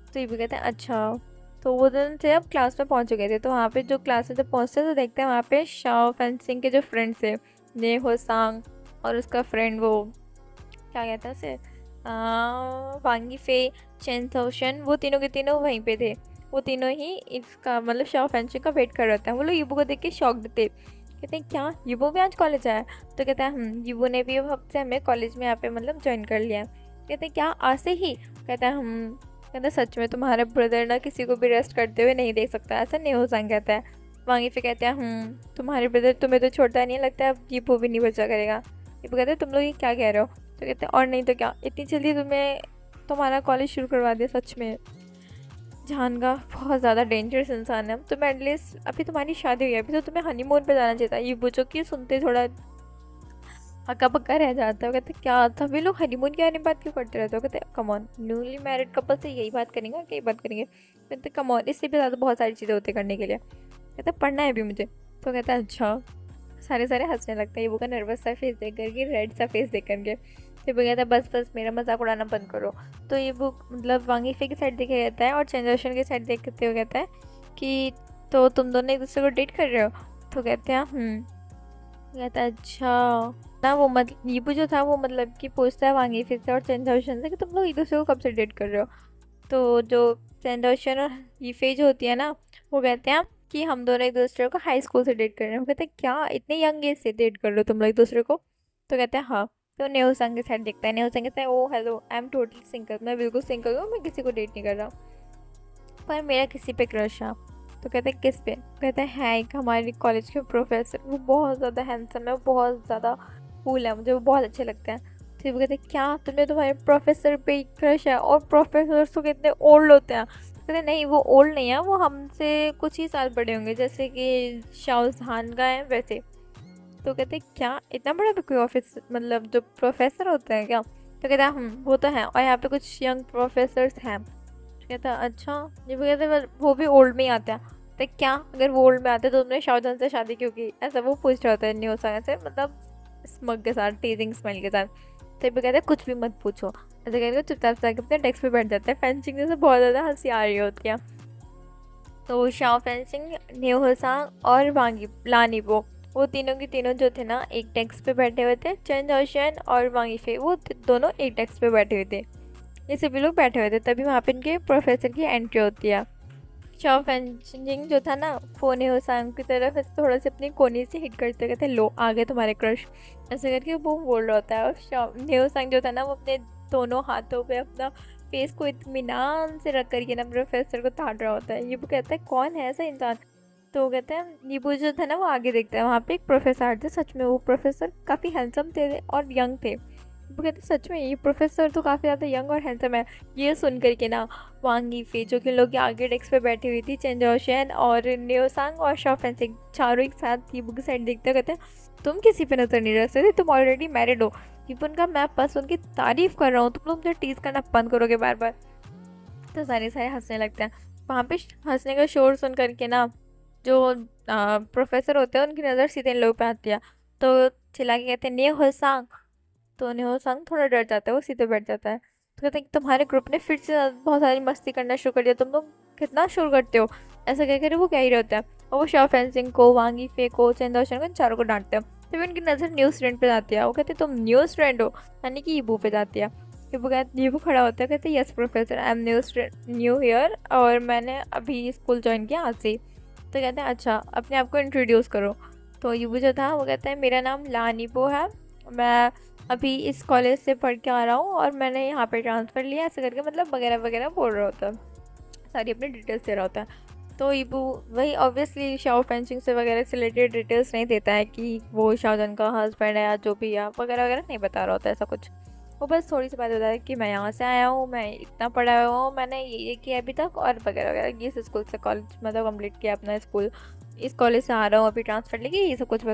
तो ये भी कहते हैं अच्छा। तो वो दिन से अब क्लास में पहुँच गए थे, तो वहाँ पे जो क्लास में जब पहुँचते तो देखते हैं वहाँ पे शाओ फेंसिंग के जो फ्रेंड्स थे, ने हो सांग और उसका फ्रेंड वो क्या कहता है उसे वांगी फे, चेन सोशन, वो तीनों के तीनों वहीं पे थे। वो तीनों ही इसका मतलब शाओ फेंसिंग का वेट कर रहे थे। वो लोग यूबू को देख के शॉक्ड थे, कहते हैं क्या यूबू भी आज कॉलेज आया? तो कहता है यूबू ने भी अब हफ्ते हमें कॉलेज में यहाँ पे मतलब ज्वाइन कर लिया है। कहते हैं क्या आज से ही? कहता है कहता सच में तुम्हारा ब्रदर ना किसी को भी रेस्ट करते हुए नहीं देख सकता, ऐसा नहीं हो सकता। कहता है वांगी फे कहते हैं तुम्हारे ब्रदर तुम्हें तो छोड़ता नहीं, लगता है अब यूबू भी नहीं बचा करेगा। यूबू कहते हैं तुम लोग ये क्या कह रहे हो? तो कहते हैं और नहीं तो क्या, इतनी जल्दी तुम्हारा कॉलेज शुरू करवा दिया। सच में जान का बहुत ज़्यादा डेंजरस इंसान है। तुम एटलीस्ट अभी तुम्हारी शादी हुई है, अभी तो तुम्हें हनीमून पे जाना चाहिए था। ये बच्चों की सुनते थोड़ा हक्का पक्का रह जाता है। कहते क्या सभी लोग हनीमून की वाली बात क्यों करते रहते हो? कहते come on, newly married couple से यही बात करेंगे और कई बात करेंगे। कहते कम ऑन, इससे भी ज़्यादा बहुत सारी चीज़ें होती करने के लिए। कहते पढ़ना है अभी मुझे। तो कहता है अच्छा। सारे हंसने लगता है ये वो का नर्वस सा फेस देख करके, रेड सा फेस देख करके। फिर वो कहता है बस मेरा मजाक उड़ाना बंद करो। तो ये बुक मतलब वांगी फे की साइड देखे रहता है और चंद्रशन की साइड देखते हुए कहता है कि तो तुम दोनों एक दूसरे को डेट कर रहे हो? तो कहते हैं कहता है अच्छा ना। वो मतलब नीबू जो था वो मतलब कि पूछता है वांगी फे से और चंद्रशन से कि तुम लोग एक दूसरे को कब से डेट कर रहे हो? तो जो चंद्रशन और यीफे जो होती है ना, वो कहते हैं कि हम दोनों एक दूसरे को हाई स्कूल से डेट कर रहे हैं। वो कहते हैं क्या इतने यंग एज से डेट कर लो तुम लोग एक दूसरे को? तो कहते हैं हाँ। तो नेहो संग के साइड देखता है, नेहो संग कहता है oh hello I am totally single, मैं बिल्कुल सिंगल हूँ, मैं किसी को डेट नहीं कर रहा, पर मेरा किसी पे क्रश है। तो कहते हैं किस पे? कहते हैं है एक हमारे कॉलेज के प्रोफेसर, वो बहुत ज़्यादा हैंडसम है, बहुत ज़्यादा कूल है, मुझे वो बहुत अच्छे लगते हैं। फिर वो कहते हैं क्या तुम्हें तुम्हारे प्रोफेसर पे क्रश है? और प्रोफेसर तो कितने ओल्ड होते हैं। कहते नहीं वो ओल्ड नहीं है, वो हमसे कुछ ही साल बड़े होंगे, जैसे कि शाहजहान का है वैसे। तो कहते क्या इतना बड़ा भी कोई ऑफिस मतलब जो प्रोफेसर होते हैं क्या? तो कहता है वो तो हैं और यहाँ पे कुछ यंग प्रोफेसर्स हैं। कहता अच्छा। ये वो कहते वो भी ओल्ड में ही आते हैं। तो क्या अगर वो ओल्ड में आते तो तुमने शाहजहान से शादी क्यों की? ऐसा वो पूछ रहा होता है न्यूज़ से, मतलब स्मग के साथ, टीजिंग स्माइल के साथ। तो ये कहते हैं कुछ भी मत पूछो, ऐसे कहते चुपचाप से आके अपने डेस्क पे बैठ जाता है। फेंसिंग से बहुत ज़्यादा हंसी आ रही होती है। तो शाओ फेंसिंग, न्यू सांग और वांगी लानिबो, वो तीनों के तीनों जो थे ना एक डेस्क पे बैठे हुए थे। चेन जोशन और वांगी फे वो दोनों एक डेस्क पे बैठे हुए थे। ये सभी लोग बैठे हुए थे, तभी वहाँ पे इनके प्रोफेसर की एंट्री होती है। शाओ फेंसिंग जो था ना वो न्यू सांग की तरफ ऐसे थोड़ा सा अपनी कोनी से हिट करते कहते लो आ गए तुम्हारे क्रश, ऐसे करके वो बोल रहा होता है। और न्यू सांग जो था ना वो अपने दोनों हाथों पे अपना फेस को इत्मीनान से रख करके ना प्रोफेसर को ताड़ रहा होता है। ये वो कहता है कौन है ऐसा इंसान? तो वो कहते हैं नीबू जो था ना वो आगे देखता है, वहाँ पे एक प्रोफेसर थे। सच में वो प्रोफेसर काफ़ी हैंडसम थे और यंग थे। वो कहते सच में ये प्रोफेसर तो काफ़ी ज़्यादा यंग और हैंडसम है। ये सुन करके ना वांगी फे जो कि लोग आगे डेस्क पे बैठी हुई थी, चेन जोशन और न्यू सांग और शाओ फेंसिंग चारों एक साथ नीबू की साइड देखते कहते हैं तुम किसी पे नजर नहीं रख सकते, तुम ऑलरेडी मैरिड हो। नीबू का मैं बस उनकी तारीफ कर रहा हूँ, तुम लोग मुझे टीज करना बंद करोगे बार बार। तो सारे हंसने लगते हैं। वहाँ पे हंसने का शोर सुन करके ना जो प्रोफेसर होते हैं उनकी नज़र सीधे इन लोगों पे आती है। तो चिल्ला के कहते हैं न्यू सांग। तो न्यू सांग थोड़ा डर जाता है, वो सीधे बैठ जाता है। तो कहते हैं कि तुम्हारे ग्रुप ने फिर से बहुत सारी मस्ती करना शुरू कर दिया, तुम लोग कितना शोर करते हो, ऐसा कह कर वो कह ही रहे होता है। और वो शाओ फेंसिंग को, वांगी फे को, चेन दोशन को, इन चारों को डांटते हैं। तभी उनकी नज़र न्यू स्टूडेंट पे जाती है। वो कहते तुम न्यू स्टूडेंट हो, यानी कि ईबू पे जाती है। ईबू खड़ा होता है, कहते yes professor I am new here और मैंने अभी स्कूल ज्वाइन किया आज से। तो कहते हैं अच्छा अपने आप को इंट्रोड्यूस करो। तो ईबू जो था वो कहता है मेरा नाम लानिबो है, मैं अभी इस कॉलेज से पढ़ के आ रहा हूँ और मैंने यहाँ पे ट्रांसफ़र लिया, ऐसे करके मतलब वगैरह वगैरह बोल रहा होता है, सारी अपनी डिटेल्स दे रहा होता है। तो ईबू वही ऑब्वियसली शाओ फेंसिंग से वगैरह से रिलेटेड डिटेल्स नहीं देता है कि वो शाओजन का हस्बैंड है या जो भी है, वगैरह वगैरह नहीं बता रहा होता है ऐसा कुछ। वो बस थोड़ी सी बात बताया है कि मैं यहाँ से आया हूँ, मैं इतना पढ़ा हुआ हूँ, मैंने ये किया अभी तक और वगैरह वगैरह। ये स्कूल से कॉलेज मतलब कंप्लीट किया अपना स्कूल, इस कॉलेज से आ रहा हूँ अभी ट्रांसफ़र लेके, ये सब कुछ